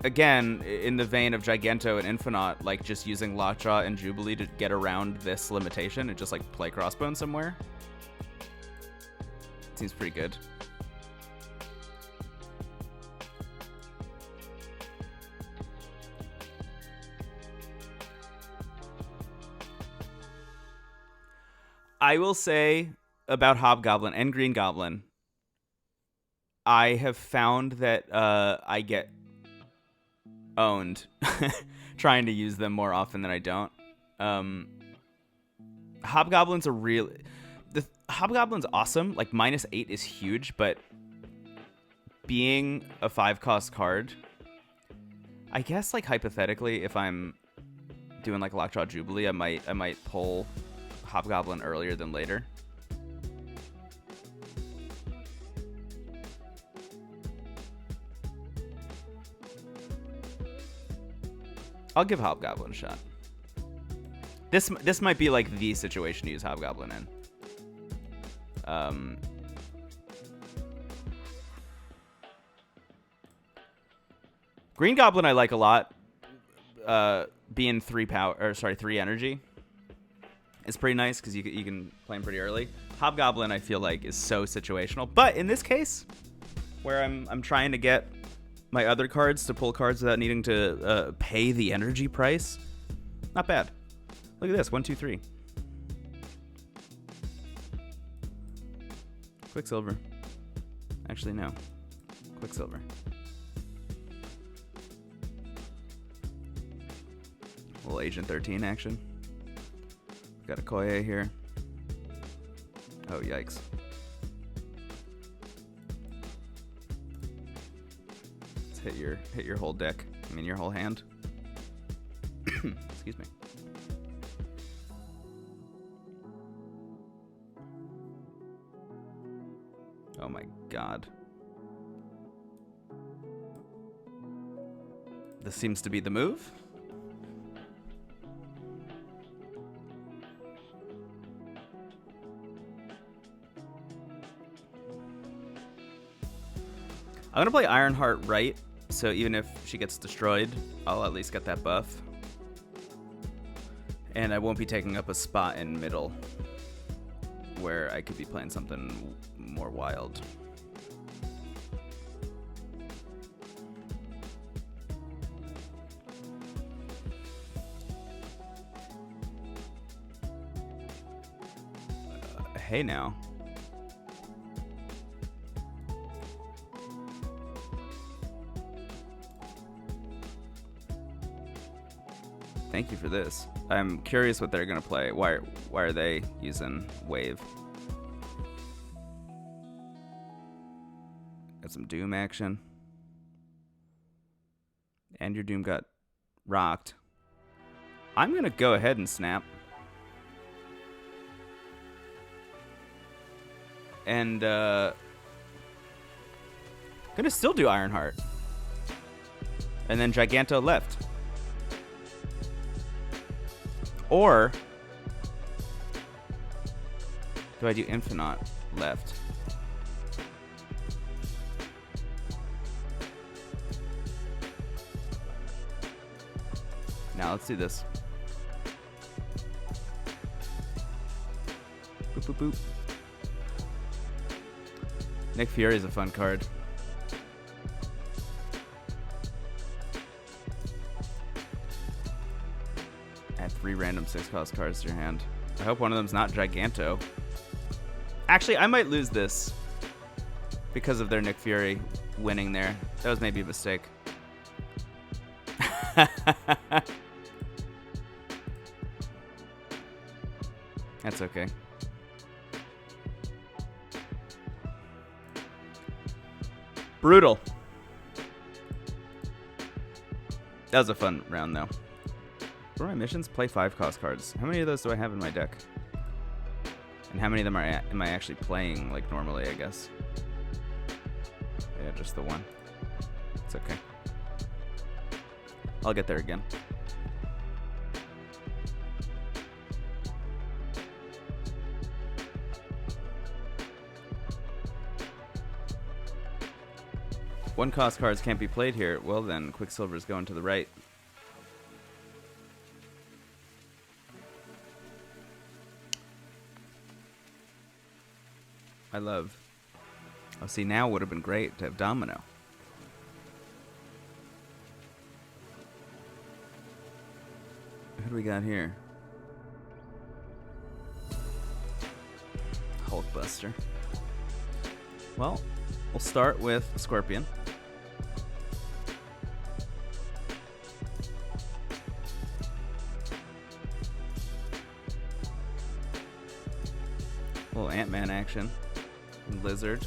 again, in the vein of Gigento and Infinite, like just using Lockjaw and Jubilee to get around this limitation and just like play Crossbones somewhere. Seems pretty good. I will say about Hobgoblin and Green Goblin, I have found that I get owned trying to use them more often than I don't. Hobgoblin's Hobgoblin's awesome. Like -8 is huge, but being a 5-cost card, I guess like hypothetically, if I'm doing like Lockjaw Jubilee, I might pull Hobgoblin earlier than later. I'll give Hobgoblin a shot. This might be like the situation to use Hobgoblin in. Green Goblin I like a lot. Being 3 energy is pretty nice because you can play him pretty early. Hobgoblin I feel like is so situational, but in this case, where I'm trying to get my other cards to pull cards without needing to pay the energy price, not bad. Look at this, 1, 2, 3. Quicksilver. Actually, no. Quicksilver. A little Agent 13 action. Got a Koye here. Oh, yikes. Let's hit your whole deck. I mean, your whole hand. Excuse me. Oh my god. This seems to be the move. I'm going to play Ironheart right, so even if she gets destroyed, I'll at least get that buff. And I won't be taking up a spot in middle where I could be playing something more wild. Hey now. Thank you for this. I'm curious what they're gonna play. Why are they using Wave? Got some Doom action. And your Doom got rocked. I'm gonna go ahead and snap. And gonna still do Ironheart. And then Giganto left. Or do I do Infinite left? Now let's do this. Boop, boop, boop. Nick Fury is a fun card. Add 3 random 6-cost cards to your hand. I hope one of them's not Giganto. Actually, I might lose this because of their Nick Fury winning there. That was maybe a mistake. That's okay. Brutal. That was a fun round, though. What are my missions? Play 5-cost cards. How many of those do I have in my deck? And how many of them am I actually playing, like, normally, I guess? Yeah, just the one. It's okay. I'll get there again. One-cost cards can't be played here. Well then, Quicksilver's going to the right. I love. Oh, see, now would have been great to have Domino. Who do we got here? Hulkbuster. Well, we'll start with Scorpion. A little Ant-Man action. And Lizard.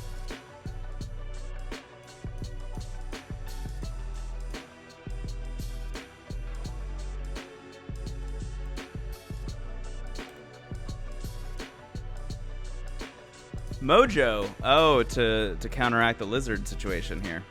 Mojo. Oh, to counteract the Lizard situation here.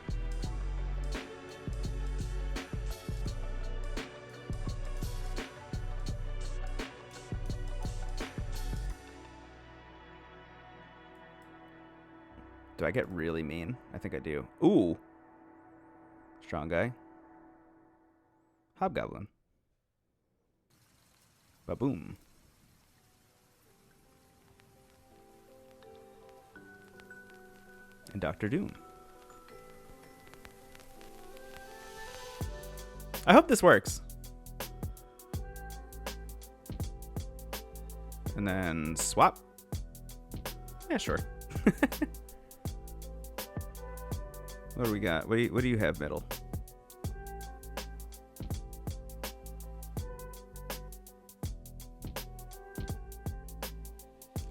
Do I get really mean? I think I do. Ooh. Strong guy. Hobgoblin. Ba-boom. And Dr. Doom. I hope this works. And then swap. Yeah, sure. What do we got? What do you have, middle?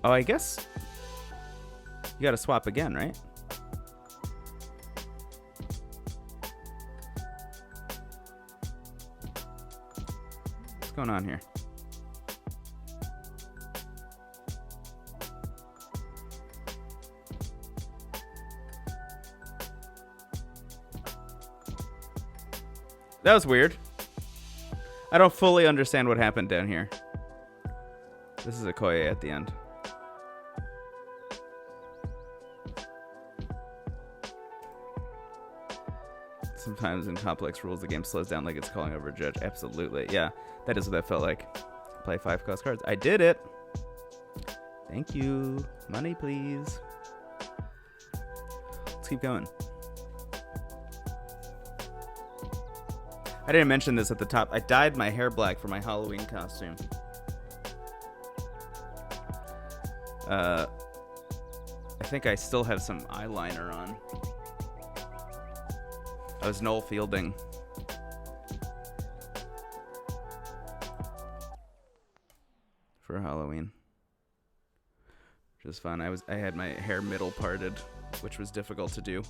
Oh, I guess you gotta swap again, right? What's going on here? That was weird. I don't fully understand what happened down here. This is a Koye at the end. Sometimes in complex rules, the game slows down like it's calling over a judge. Absolutely. Yeah, that is what that felt like. Play 5-cost cards. I did it. Thank you. Money, please. Let's keep going. I didn't mention this at the top. I dyed my hair black for my Halloween costume. I think I still have some eyeliner on. I was Noel Fielding. for Halloween. Which was fun. I had my hair middle parted, which was difficult to do.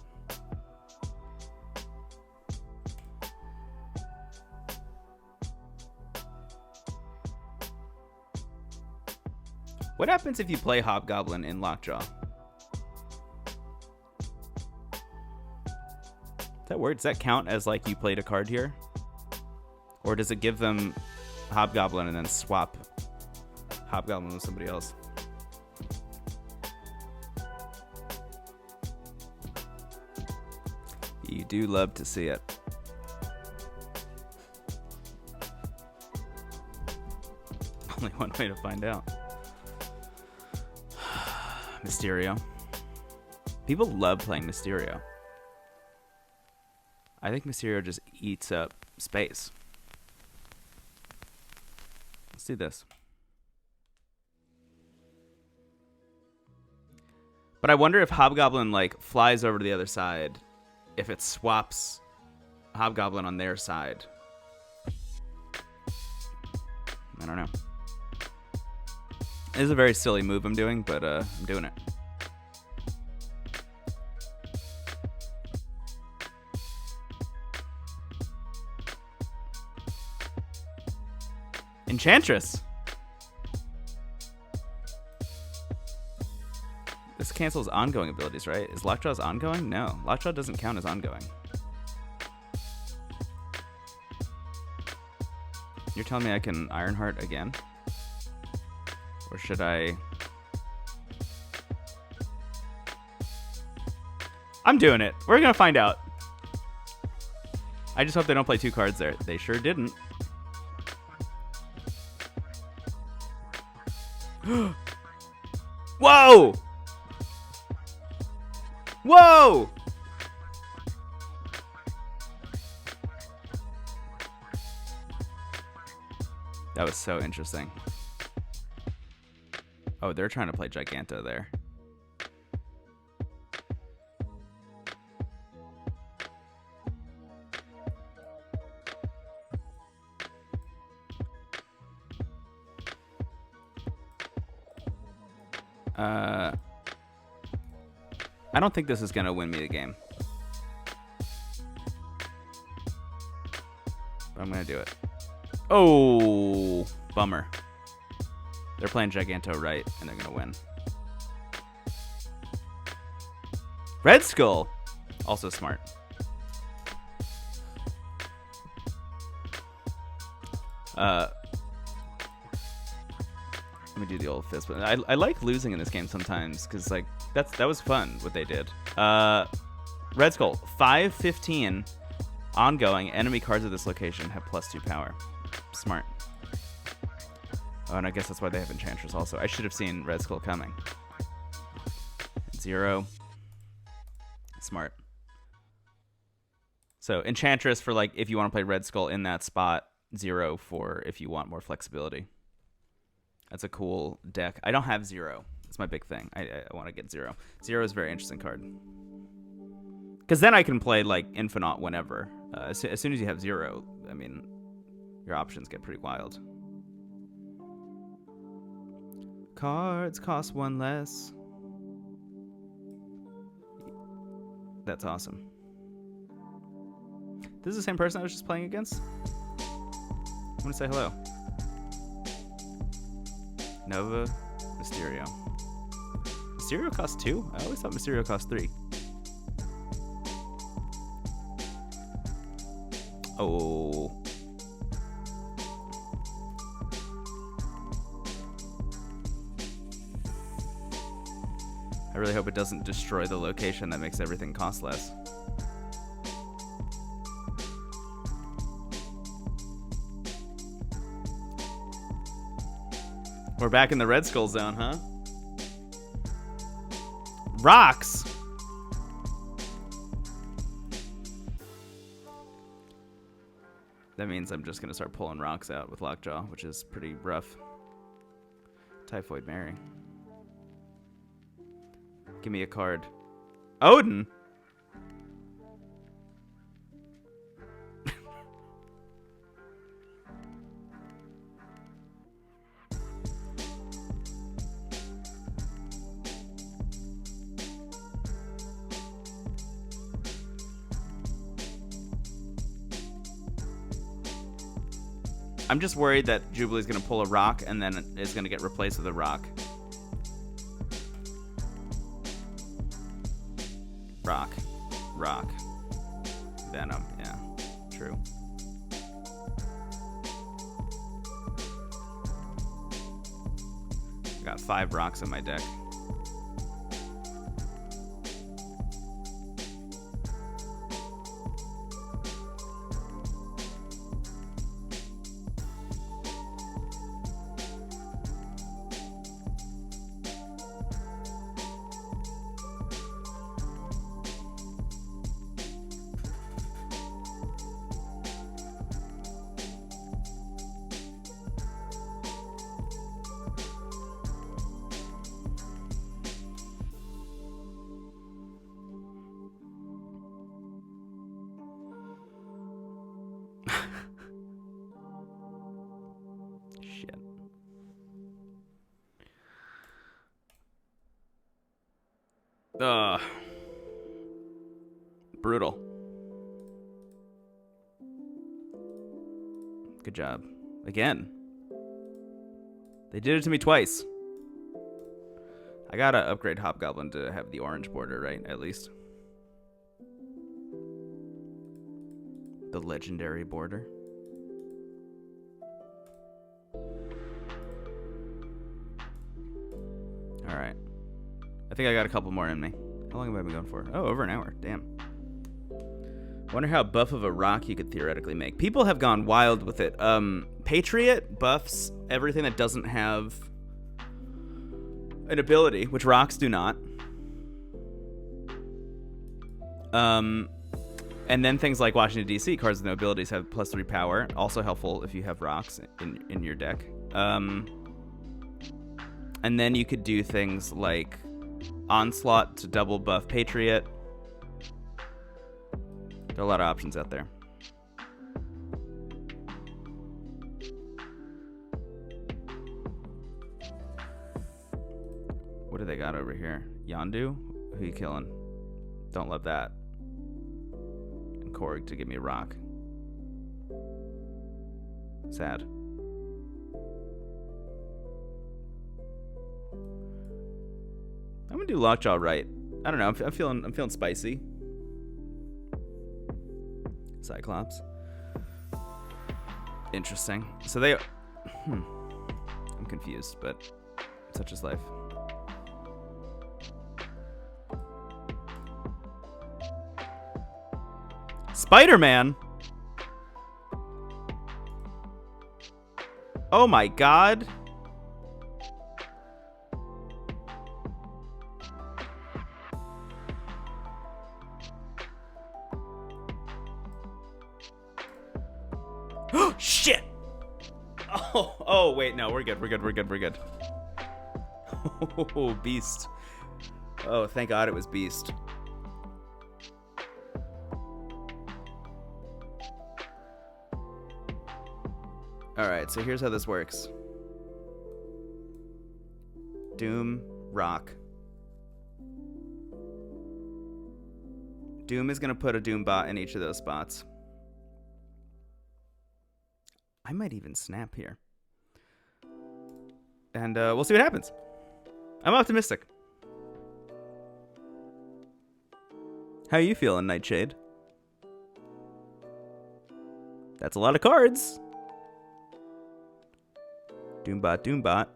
What happens if you play Hobgoblin in Lockjaw? Is that weird? Does that count as like you played a card here? Or does it give them Hobgoblin and then swap Hobgoblin with somebody else? You do love to see it. Only one way to find out. Mysterio. People love playing Mysterio. I think Mysterio just eats up space. Let's do this. But I wonder if Hobgoblin like flies over to the other side, if it swaps Hobgoblin on their side. I don't know. It is a very silly move I'm doing, but I'm doing it. Enchantress. This cancels ongoing abilities, right? Is Lockjaw's ongoing? No, Lockjaw doesn't count as ongoing. You're telling me I can Ironheart again? Or should I? I'm doing it. We're gonna find out. I just hope they don't play 2 cards there. They sure didn't. Whoa! Whoa! That was so interesting. Oh, they're trying to play Giganto there. I don't think this is going to win me the game. But I'm going to do it. Oh, bummer. They're playing Giganto right, and they're going to win. Red Skull. Also smart. Let me do the old fist. But I like losing in this game sometimes, because like that was fun what they did. Red Skull, 5/15 ongoing. Enemy cards of this location have +2 power. Smart. Oh, and I guess that's why they have Enchantress also. I should have seen Red Skull coming. 0. Smart. So Enchantress for like if you want to play Red Skull in that spot. 0 for if you want more flexibility. That's a cool deck. I don't have 0. That's my big thing. I want to get 0. 0 is a very interesting card. Because then I can play like Infinite whenever. As soon as you have 0, I mean, your options get pretty wild. Cards cost 1 less. That's awesome. This is the same person I was just playing against? I'm gonna say hello. Nova, Mysterio. Mysterio costs 2? I always thought Mysterio cost 3. Oh. I really hope it doesn't destroy the location that makes everything cost less. We're back in the Red Skull zone, huh? Rocks! That means I'm just going to start pulling rocks out with Lockjaw, which is pretty rough. Typhoid Mary. Give me a card. Odin? I'm just worried that Jubilee's gonna pull a rock and then it's gonna get replaced with a rock. Rock. Rock. Venom. Yeah. True. Got 5 rocks in my deck. Shit. Brutal. Good job. Again. They did it to me twice. I gotta upgrade Hobgoblin to have the orange border, right? At least. The legendary border. Alright. I think I got a couple more in me. How long have I been going for? Oh, over an hour. Damn. Wonder how buff of a rock you could theoretically make. People have gone wild with it. Patriot buffs everything that doesn't have an ability, which rocks do not. And then things like Washington, D.C., cards with no abilities have +3 power. Also helpful if you have rocks in your deck. And then you could do things like Onslaught to double buff Patriot. There are a lot of options out there. What do they got over here? Yondu? Who you killing? Don't love that. And Korg to give me a rock. Sad. I'm gonna do Lockjaw right. I don't know. I'm feeling spicy. Cyclops. Interesting. So they. I'm confused, but such is life. Spider-Man. Oh my god. Shit! Oh, wait, no, we're good. Oh, Beast. Oh, thank God it was Beast. Alright, so here's how this works. Doom, Rock. Doom is gonna put a Doom bot in each of those spots. I might even snap here. And we'll see what happens. I'm optimistic. How you feeling, Nightshade? That's a lot of cards. Doombot.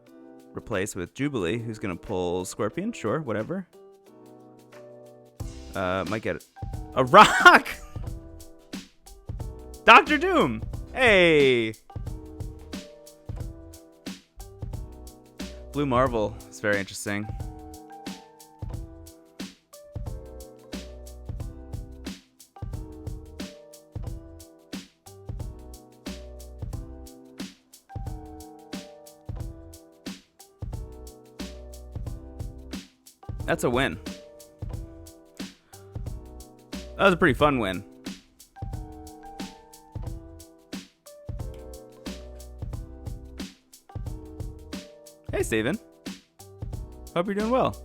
Replace with Jubilee, who's going to pull Scorpion. Sure, whatever. Might get a rock! Dr. Doom! Hey! Blue Marvel is very interesting. That's a win. That was a pretty fun win. Hey, Steven. Hope you're doing well.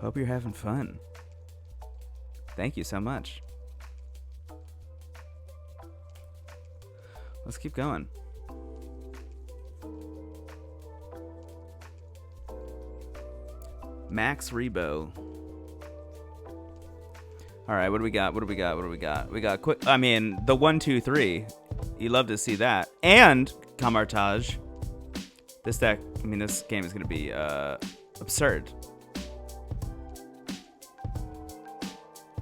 Hope you're having fun. Thank you so much. Let's keep going. Max Rebo. All right, what do we got? We got quick. I mean, the 1, 2, 3. You love to see that. And Kamartaj. This deck. I mean, this game is gonna be absurd.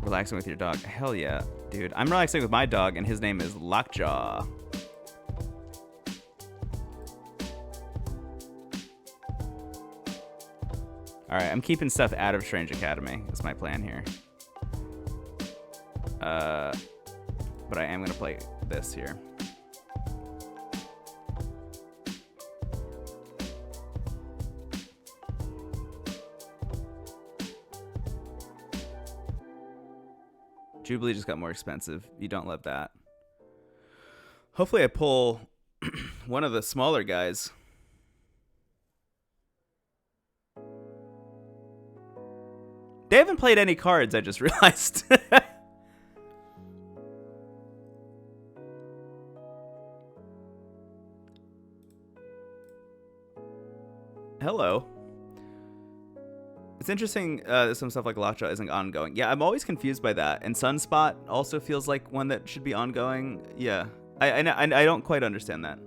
Relaxing with your dog. Hell yeah, dude. I'm relaxing with my dog, and his name is Lockjaw. All right, I'm keeping stuff out of Strange Academy. That's my plan here. But I am gonna play this here. Jubilee just got more expensive. You don't love that. Hopefully I pull one of the smaller guys. They haven't played any cards, I just realized. Hello. It's interesting that some stuff like Lockjaw isn't ongoing. Yeah, I'm always confused by that. And Sunspot also feels like one that should be ongoing. Yeah, I don't quite understand that.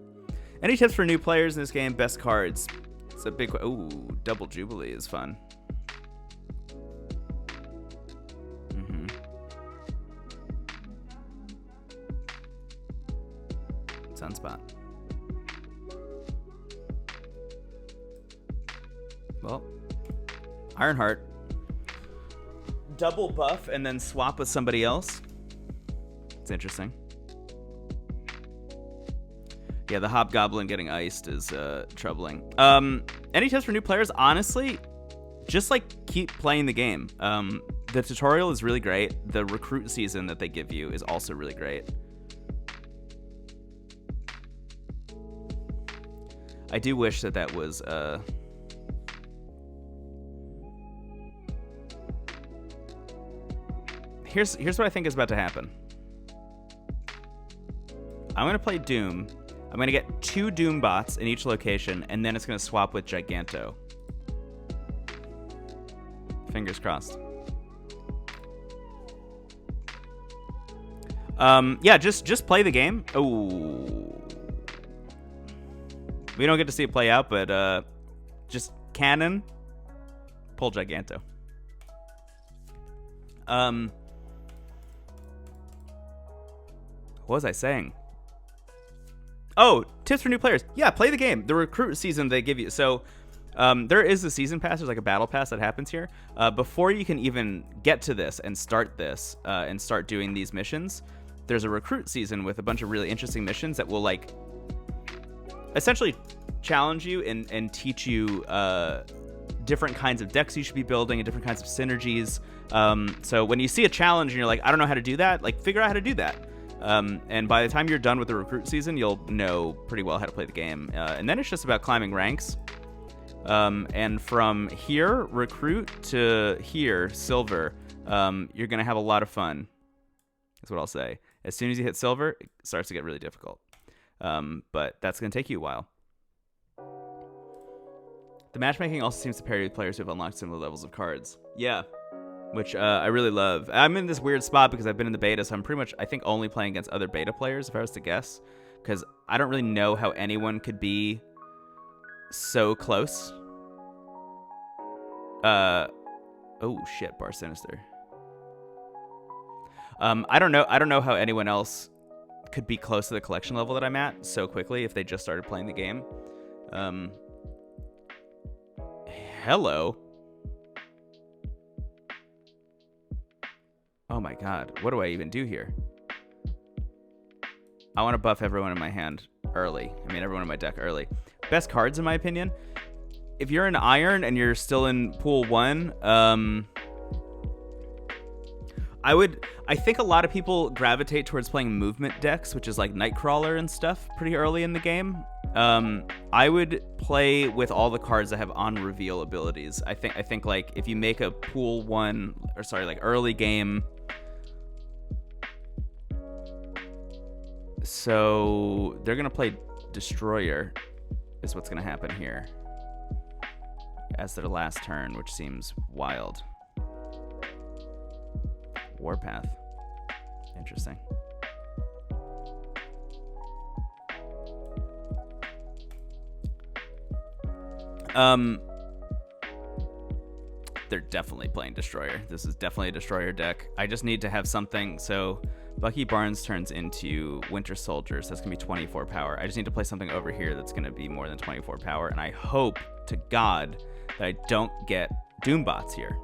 Any tips for new players in this game? Best cards. It's a big... Ooh, Double Jubilee is fun. Sunspot. Well... Ironheart. Double buff and then swap with somebody else. It's interesting. Yeah, the Hobgoblin getting iced is troubling. Any tips for new players? Honestly, just like keep playing the game. The tutorial is really great. The recruit season that they give you is also really great. I do wish that that was... Here's what I think is about to happen. I'm going to play Doom. I'm going to get 2 Doom bots in each location, and then it's going to swap with Giganto. Fingers crossed. Yeah, just play the game. Oh, we don't get to see it play out, but just cannon, pull Giganto. What was I saying? Oh, tips for new players. Yeah, play the game. The recruit season they give you. So there is a season pass. There's like a battle pass that happens here. Before you can even get to this and start this and start doing these missions, there's a recruit season with a bunch of really interesting missions that will like essentially challenge you and teach you different kinds of decks you should be building and different kinds of synergies. So when you see a challenge and you're like, I don't know how to do that, like figure out how to do that. And by the time you're done with the recruit season, you'll know pretty well how to play the game. And then it's just about climbing ranks. And from here, recruit, to here, silver, you're going to have a lot of fun. That's what I'll say. As soon as you hit silver, it starts to get really difficult. But that's going to take you a while. The matchmaking also seems to parity with players who have unlocked similar levels of cards. Yeah. Which I really love. I'm in this weird spot because I've been in the beta, so I'm pretty much, I think, only playing against other beta players, if I was to guess. Because I don't really know how anyone could be so close. Oh, shit, Bar Sinister. I don't know how anyone else could be close to the collection level that I'm at so quickly if they just started playing the game. Hello. Oh my god, what do I even do here? I want to buff everyone in my hand early. I mean, everyone in my deck early. Best cards, in my opinion. If you're in Iron and you're still in Pool 1, I think a lot of people gravitate towards playing movement decks, which is like Nightcrawler and stuff, pretty early in the game. I would play with all the cards that have on-reveal abilities. I think like if you make a Pool 1, or sorry, like early game So they're gonna play Destroyer, is what's gonna happen here, as their last turn, which seems wild. Warpath. Interesting. They're definitely playing Destroyer. This is definitely a Destroyer deck. I just need to have something. So Bucky Barnes turns into Winter Soldiers. That's going to be 24 power. I just need to play something over here that's going to be more than 24 power. And I hope to God that I don't get Doombots here.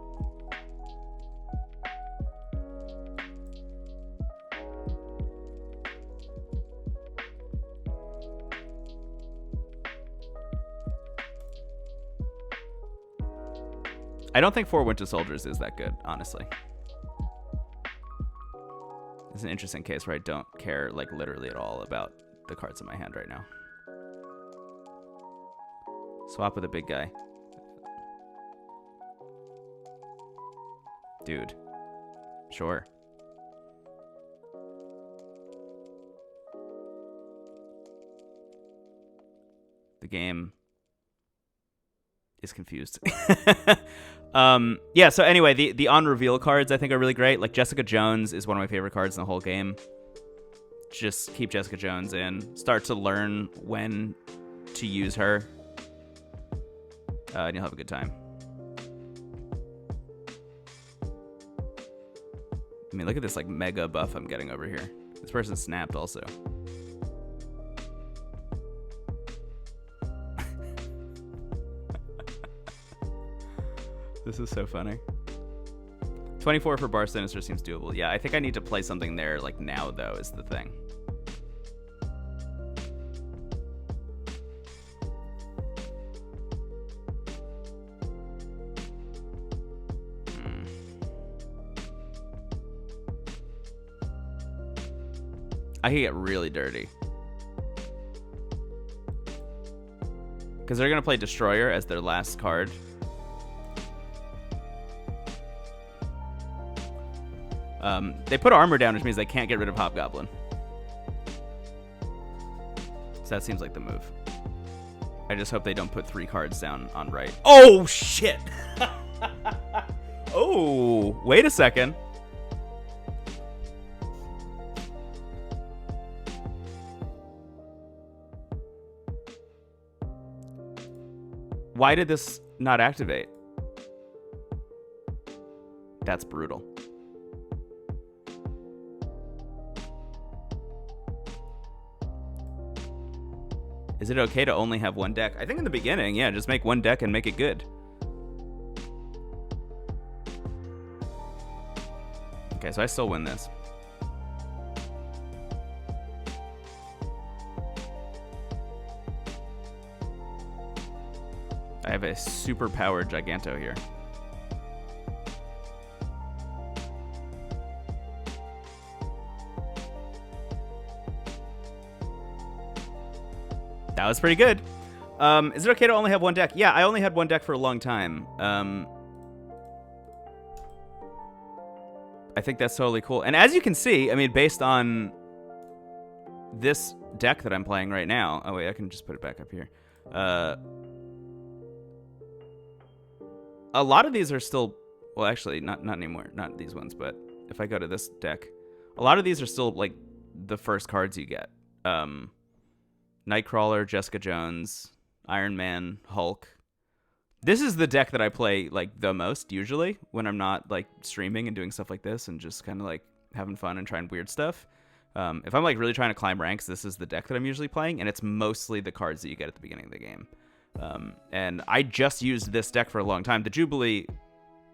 I don't think 4 Winter Soldiers is that good, honestly. It's an interesting case where I don't care, like, literally at all about the cards in my hand right now. Swap with a big guy. Dude. Sure. The game is confused. Yeah, so anyway, the on-reveal cards I think are really great. Like, Jessica Jones is one of my favorite cards in the whole game. Just keep Jessica Jones in. Start to learn when to use her. And you'll have a good time. I mean, look at this, like, mega buff I'm getting over here. This person snapped also. This is so funny. 24 for Bar Sinister seems doable. Yeah, I think I need to play something there, like, now, though, is the thing. I could get really dirty. Because they're going to play Destroyer as their last card. They put armor down, which means they can't get rid of Hobgoblin. So that seems like the move. I just hope they don't put 3 cards down on right. Oh, shit! Oh, wait a second. Why did this not activate? That's brutal. Is it okay to only have one deck? I think in the beginning, yeah, just make one deck and make it good. Okay, so I still win this. I have a super powered Giganto here. That was pretty good. Is it okay to only have one deck? Yeah, I only had one deck for a long time. I think that's totally cool. And as you can see, I mean, based on this deck that I'm playing right now. Oh, wait, I can just put it back up here. A lot of these are still... Well, actually, not anymore. Not these ones, but if I go to this deck, a lot of these are still, like, the first cards you get. Nightcrawler, Jessica Jones, Iron Man, Hulk. This is the deck that I play, like, the most, usually, when I'm not, like, streaming and doing stuff like this and just kind of, like, having fun and trying weird stuff. If I'm, like, really trying to climb ranks, this is the deck that I'm usually playing, and it's mostly the cards that you get at the beginning of the game. And I just used this deck for a long time. The Jubilee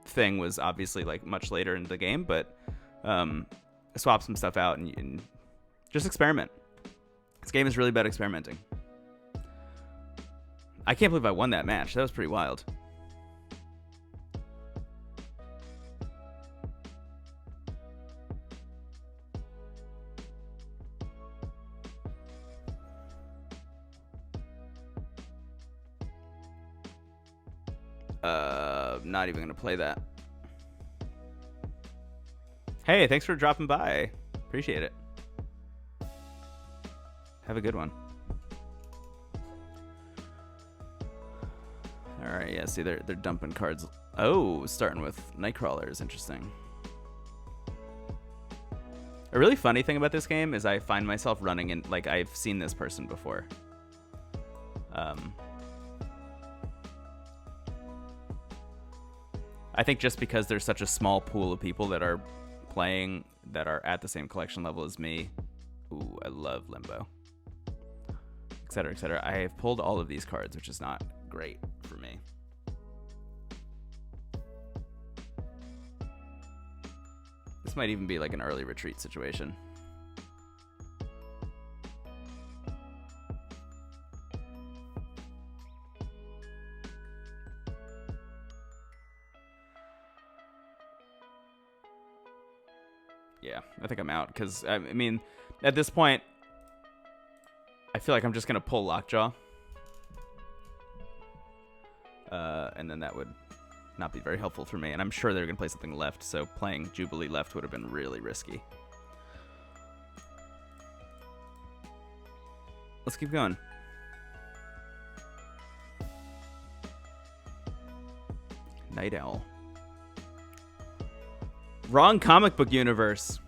thing was obviously, like, much later in the game, but swap some stuff out and just experiment. This game is really bad experimenting. I can't believe I won that match. That was pretty wild. Not even gonna play that. Hey, thanks for dropping by. Appreciate it. Have a good one. All right, yeah, see, they're dumping cards. Oh, starting with Nightcrawler is interesting. A really funny thing about this game is I find myself running in, like, I've seen this person before. I think just because there's such a small pool of people that are playing that are at the same collection level as me. Ooh, I love Limbo. Etc., etc. I have pulled all of these cards, which is not great for me. This might even be like an early retreat situation. Yeah, I think I'm out because, I mean, at this point, I feel like I'm just going to pull Lockjaw. And then that would not be very helpful for me. And I'm sure they're going to play something left, so playing Jubilee left would have been really risky. Let's keep going. Night Owl. Wrong comic book universe.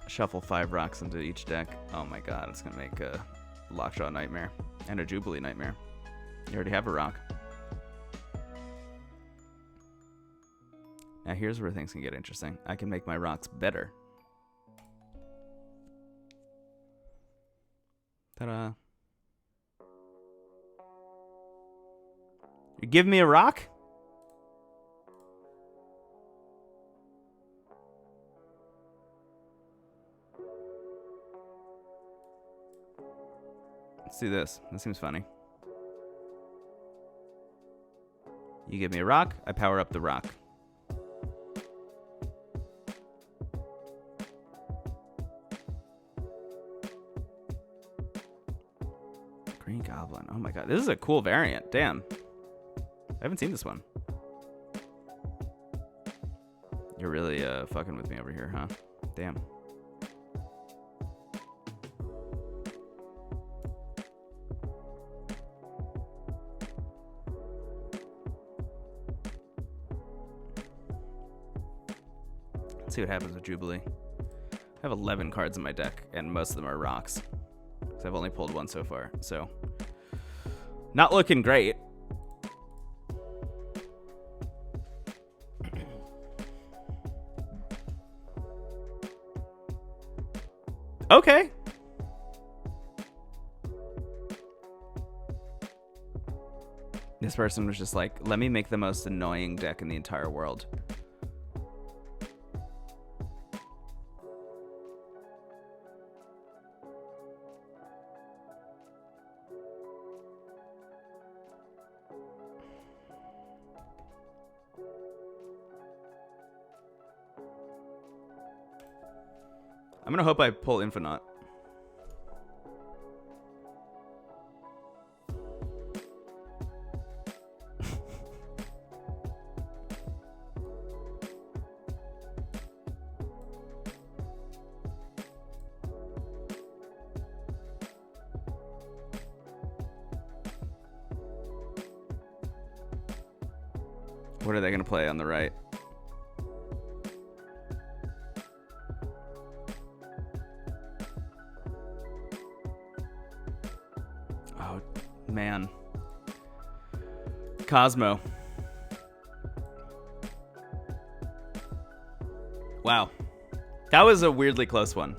Shuffle 5 rocks into each deck. Oh my god, it's gonna make a Lockjaw nightmare and a Jubilee nightmare. You already have a rock. Now here's where things can get interesting. I can make my rocks better. Ta-da. You give me a rock? Let's do this. This seems funny. You give me a rock, I power up the rock. Green Goblin. Oh my god. This is a cool variant. Damn. I haven't seen this one. You're really fucking with me over here, huh? Damn. Let's see what happens with Jubilee. I have 11 cards in my deck, and most of them are rocks. Because I've only pulled one so far, so not looking great. Okay. This person was just like, let me make the most annoying deck in the entire world. I'm gonna hope I pull Infinite. What are they gonna play on the right? Man. Cosmo. Wow. That was a weirdly close one.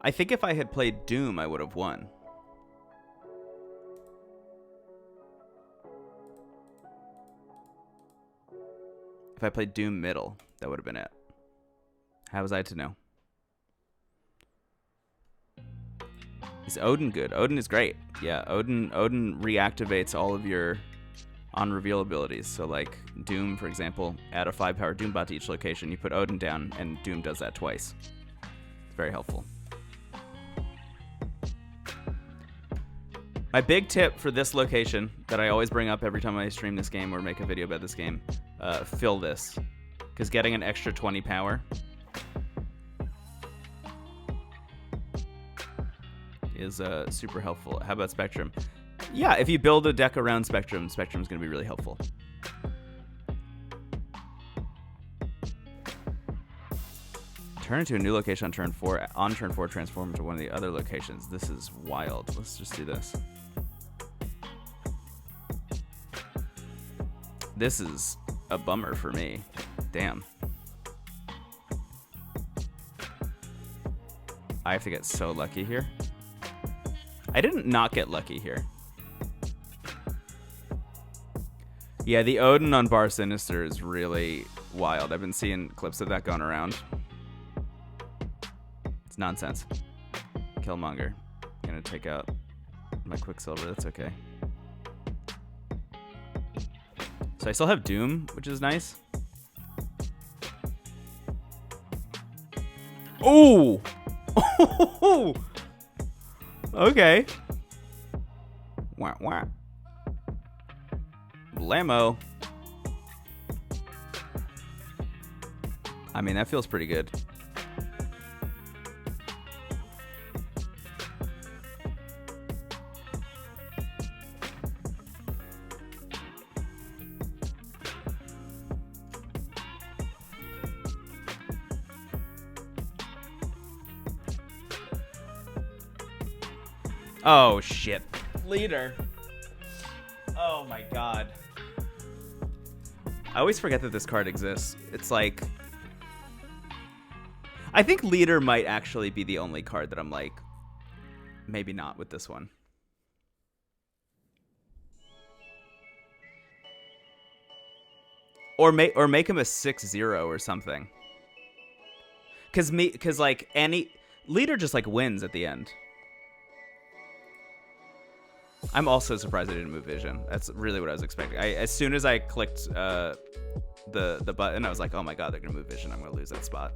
I think if I had played Doom, I would have won. If I played Doom middle, that would have been it. How was I to know? Is Odin good? Odin is great. Yeah, Odin reactivates all of your on-reveal abilities. So like Doom, for example, add a 5-power Doom bot to each location. You put Odin down, and Doom does that twice. It's very helpful. My big tip for this location that I always bring up every time I stream this game or make a video about this game, fill this. Because getting an extra 20 power is super helpful. How about Spectrum? Yeah, if you build a deck around Spectrum, Spectrum's going to be really helpful. Turn into a new location on turn 4. On turn 4, transform into one of the other locations. This is wild. Let's just do this. This is a bummer for me. Damn. I have to get so lucky here. I didn't not get lucky here. Yeah, the Odin on Bar Sinister is really wild. I've been seeing clips of that going around. It's nonsense. Killmonger. I'm gonna take out my Quicksilver. That's okay. So I still have Doom, which is nice. Oh! Okay. Wah, wah. Blammo. I mean, that feels pretty good. Oh, shit. Leader. Oh, my God. I always forget that this card exists. It's like... I think Leader might actually be the only card that I'm like... Maybe not with this one. Or make him a 6-0 or something. Because like, any... Leader just, like, wins at the end. I'm also surprised I didn't move Vision. That's really what I was expecting. As soon as I clicked the button, I was like, oh my god, they're gonna move Vision. I'm gonna lose that spot.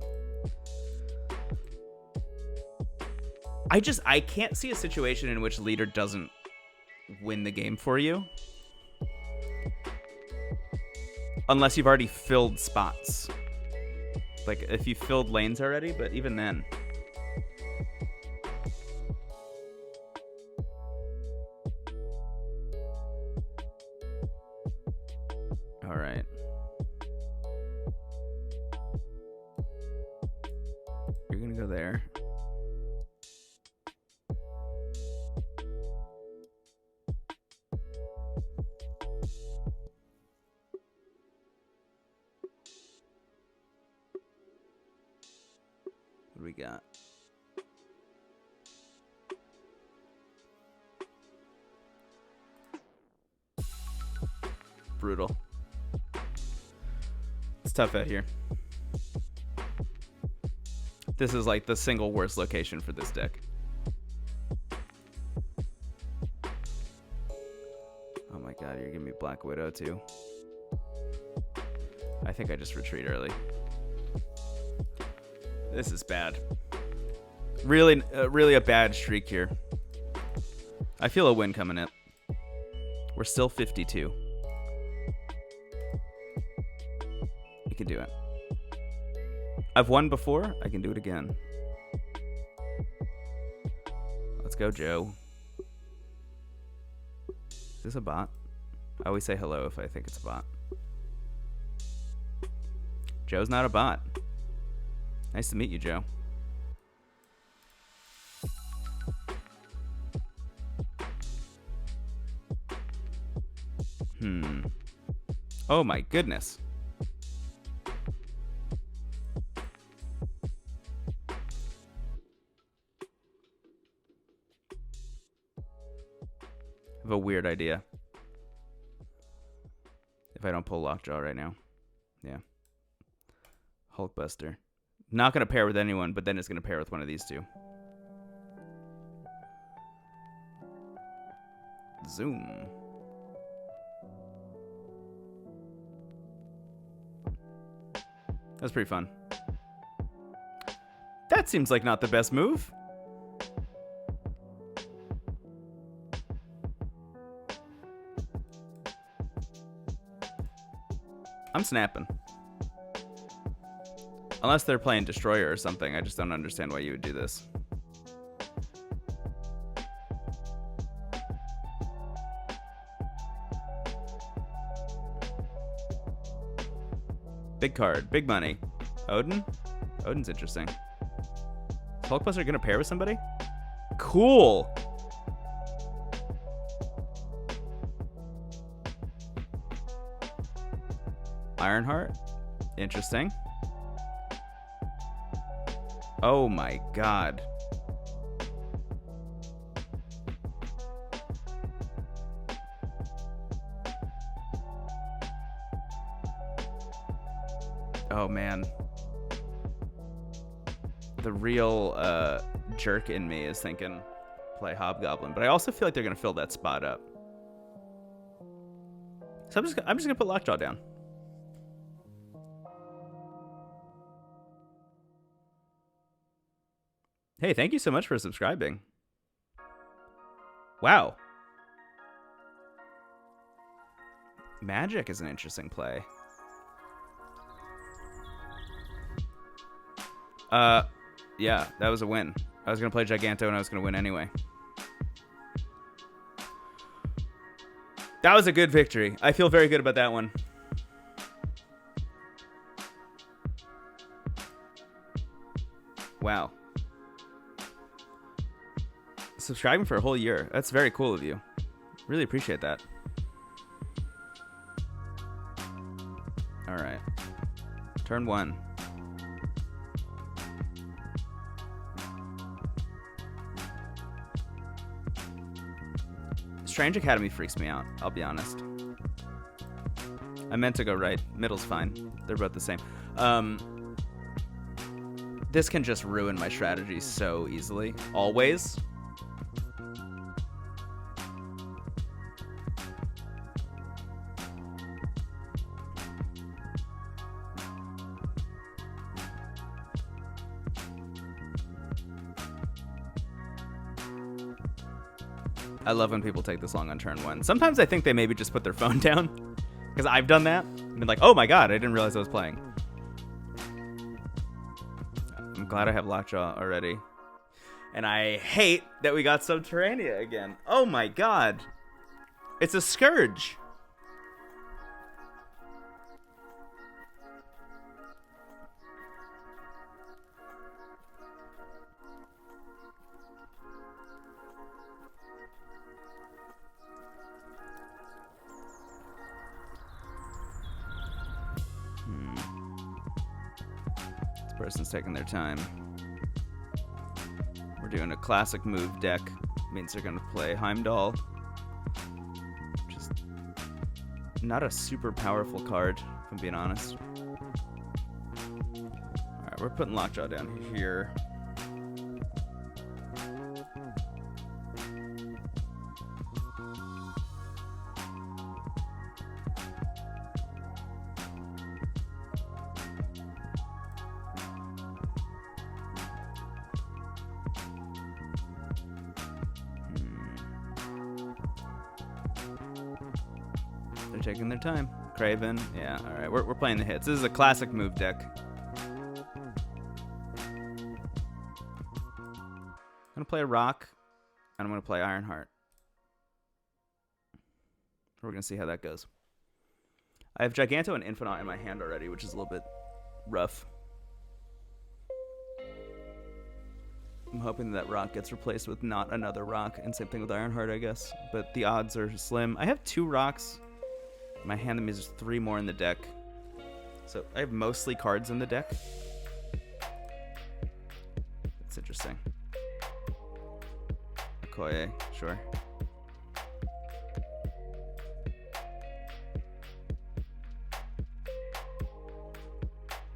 I can't see a situation in which Leader doesn't win the game for you. Unless you've already filled spots. Like, if you filled lanes already, but even then. All right. You're gonna go there. What do we got? Brutal. It's tough out here. This is like the single worst location for this deck. Oh my god, you're giving me Black Widow too. I think I just retreat early. This is bad. Really, really a bad streak here. I feel a win coming in. We're still 52. You can do it. I've won before. I can do it again. Let's go, Joe. Is this a bot? I always say hello if I think it's a bot. Joe's not a bot. Nice to meet you, Joe. Oh my goodness. I have a weird idea. If I don't pull Lockjaw right now. Yeah. Hulkbuster. Not going to pair with anyone, but then it's going to pair with one of these two. Zoom. That's pretty fun. That seems like not the best move. I'm snapping. Unless they're playing Destroyer or something. I just don't understand why you would do this. Big card. Big money. Odin? Odin's interesting. Is Hulkbuster gonna pair with somebody? Cool! Ironheart? Interesting. Oh my god. Oh man. The real jerk in me is thinking play Hobgoblin, but I also feel like they're gonna fill that spot up. So I'm just gonna put Lockjaw down. Hey, thank you so much for subscribing. Wow. Magic is an interesting play. Yeah, that was a win. I was gonna play Giganto and I was gonna win anyway. That was a good victory. I feel very good about that one. Wow. Subscribing for a whole year. That's very cool of you. Really appreciate that. Alright. Turn 1. Strange Academy freaks me out, I'll be honest. I meant to go right. Middle's fine. They're both the same. This can just ruin my strategy so easily. Always. I love when people take this long on turn 1. Sometimes I think they maybe just put their phone down. Because I've done that. And been like, oh my god, I didn't realize I was playing. I'm glad I have Lockjaw already. And I hate that we got Subterranea again. Oh my god. It's a Scourge. Person's taking their time. We're doing a classic move deck. Means they're gonna play Heimdall. Just not a super powerful card, if I'm being honest. Alright, we're putting Lockjaw down here. Taking their time. Craven. Yeah, alright. We're playing the hits. This is a classic move deck. I'm going to play a Rock, and I'm going to play Ironheart. We're going to see how that goes. I have Giganto and Infinite in my hand already, which is a little bit rough. I'm hoping that Rock gets replaced with not another Rock, and same thing with Ironheart, I guess. But the odds are slim. I have 2 Rocks. My hand, that means there's 3 more in the deck. So I have mostly cards in the deck. That's interesting. Okoye, sure.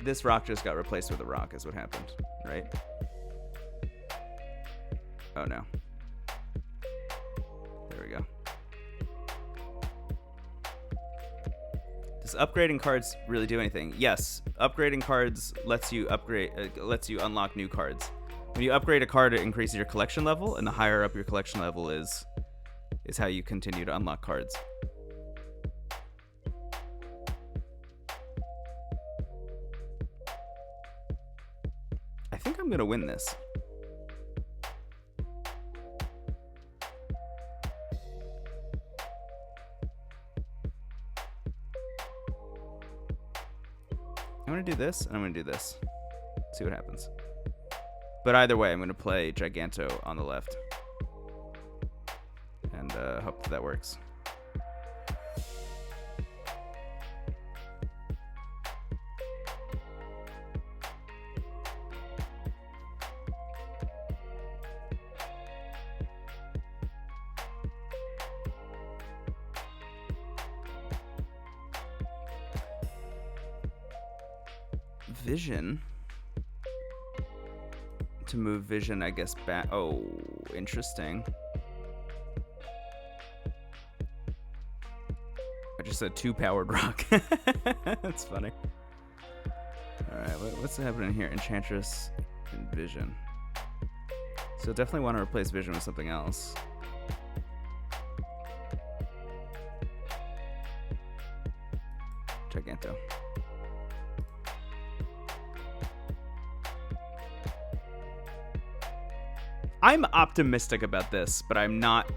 This Rock just got replaced with a Rock is what happened, right? Oh no. There we go. Does upgrading cards really do anything? Yes, upgrading cards lets you unlock new cards. When you upgrade a card, it increases your collection level, and the higher up your collection level is how you continue to unlock cards. I'm gonna win this. I'm gonna do this, and I'm gonna do this. See what happens. But either way, I'm gonna play Giganto on the left. And hope that works. Vision to move vision, I guess, back. Oh, interesting. I just said 2 powered rock. That's funny. Alright, what's happening here? Enchantress and vision. So definitely want to replace vision with something else. Giganto. I'm optimistic about this, but I'm not.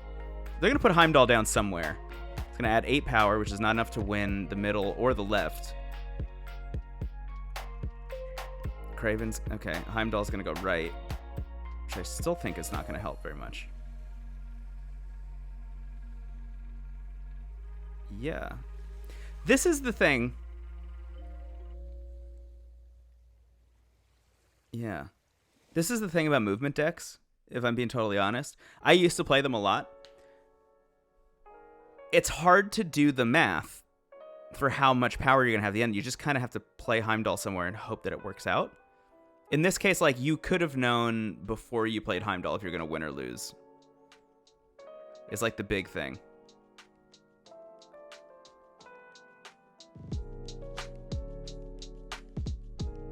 They're going to put Heimdall down somewhere. It's going to add 8 power, which is not enough to win the middle or the left. Kraven's... Okay, Heimdall's going to go right, which I still think is not going to help very much. Yeah. This is the thing. Yeah. This is the thing about movement decks, if I'm being totally honest. I used to play them a lot. It's hard to do the math for how much power you're going to have at the end. You just kind of have to play Heimdall somewhere and hope that it works out. In this case, like, you could have known before you played Heimdall if you're going to win or lose. It's like the big thing.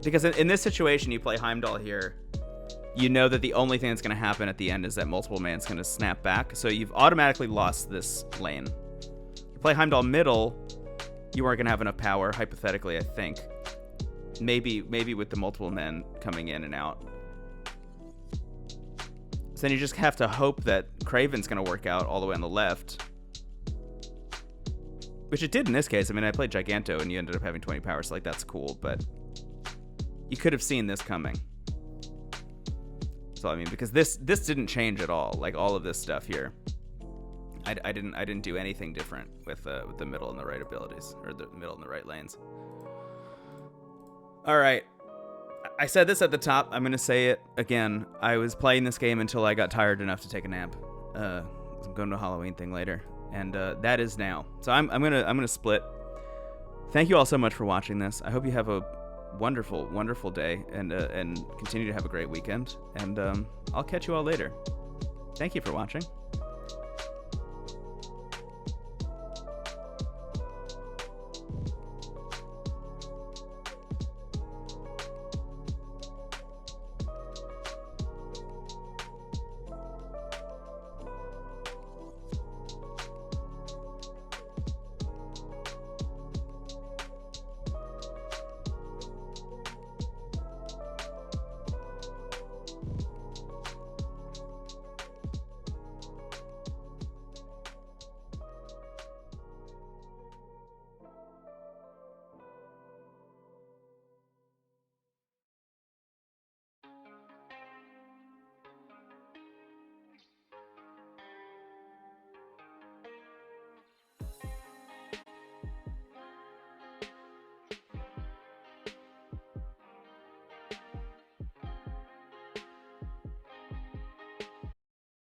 Because in this situation, you play Heimdall here, you know that the only thing that's going to happen at the end is that multiple man's going to snap back. So you've automatically lost this lane. You play Heimdall middle, you aren't going to have enough power, hypothetically, I think. Maybe with the multiple men coming in and out. So then you just have to hope that Kraven's going to work out all the way on the left. Which it did in this case. I mean, I played Giganto and you ended up having 20 power, so like, that's cool, but you could have seen this coming. So I mean, because this didn't change at all. Like, all of this stuff here, I didn't do anything different with the middle and the right abilities, or the middle and the right lanes. All right, I said this at the top. I'm gonna say it again. I was playing this game until I got tired enough to take a nap. I'm going to a Halloween thing later, and that is now. So I'm gonna split. Thank you all so much for watching this. I hope you have a wonderful day, and continue to have a great weekend, and I'll catch you all later. Thank you for watching.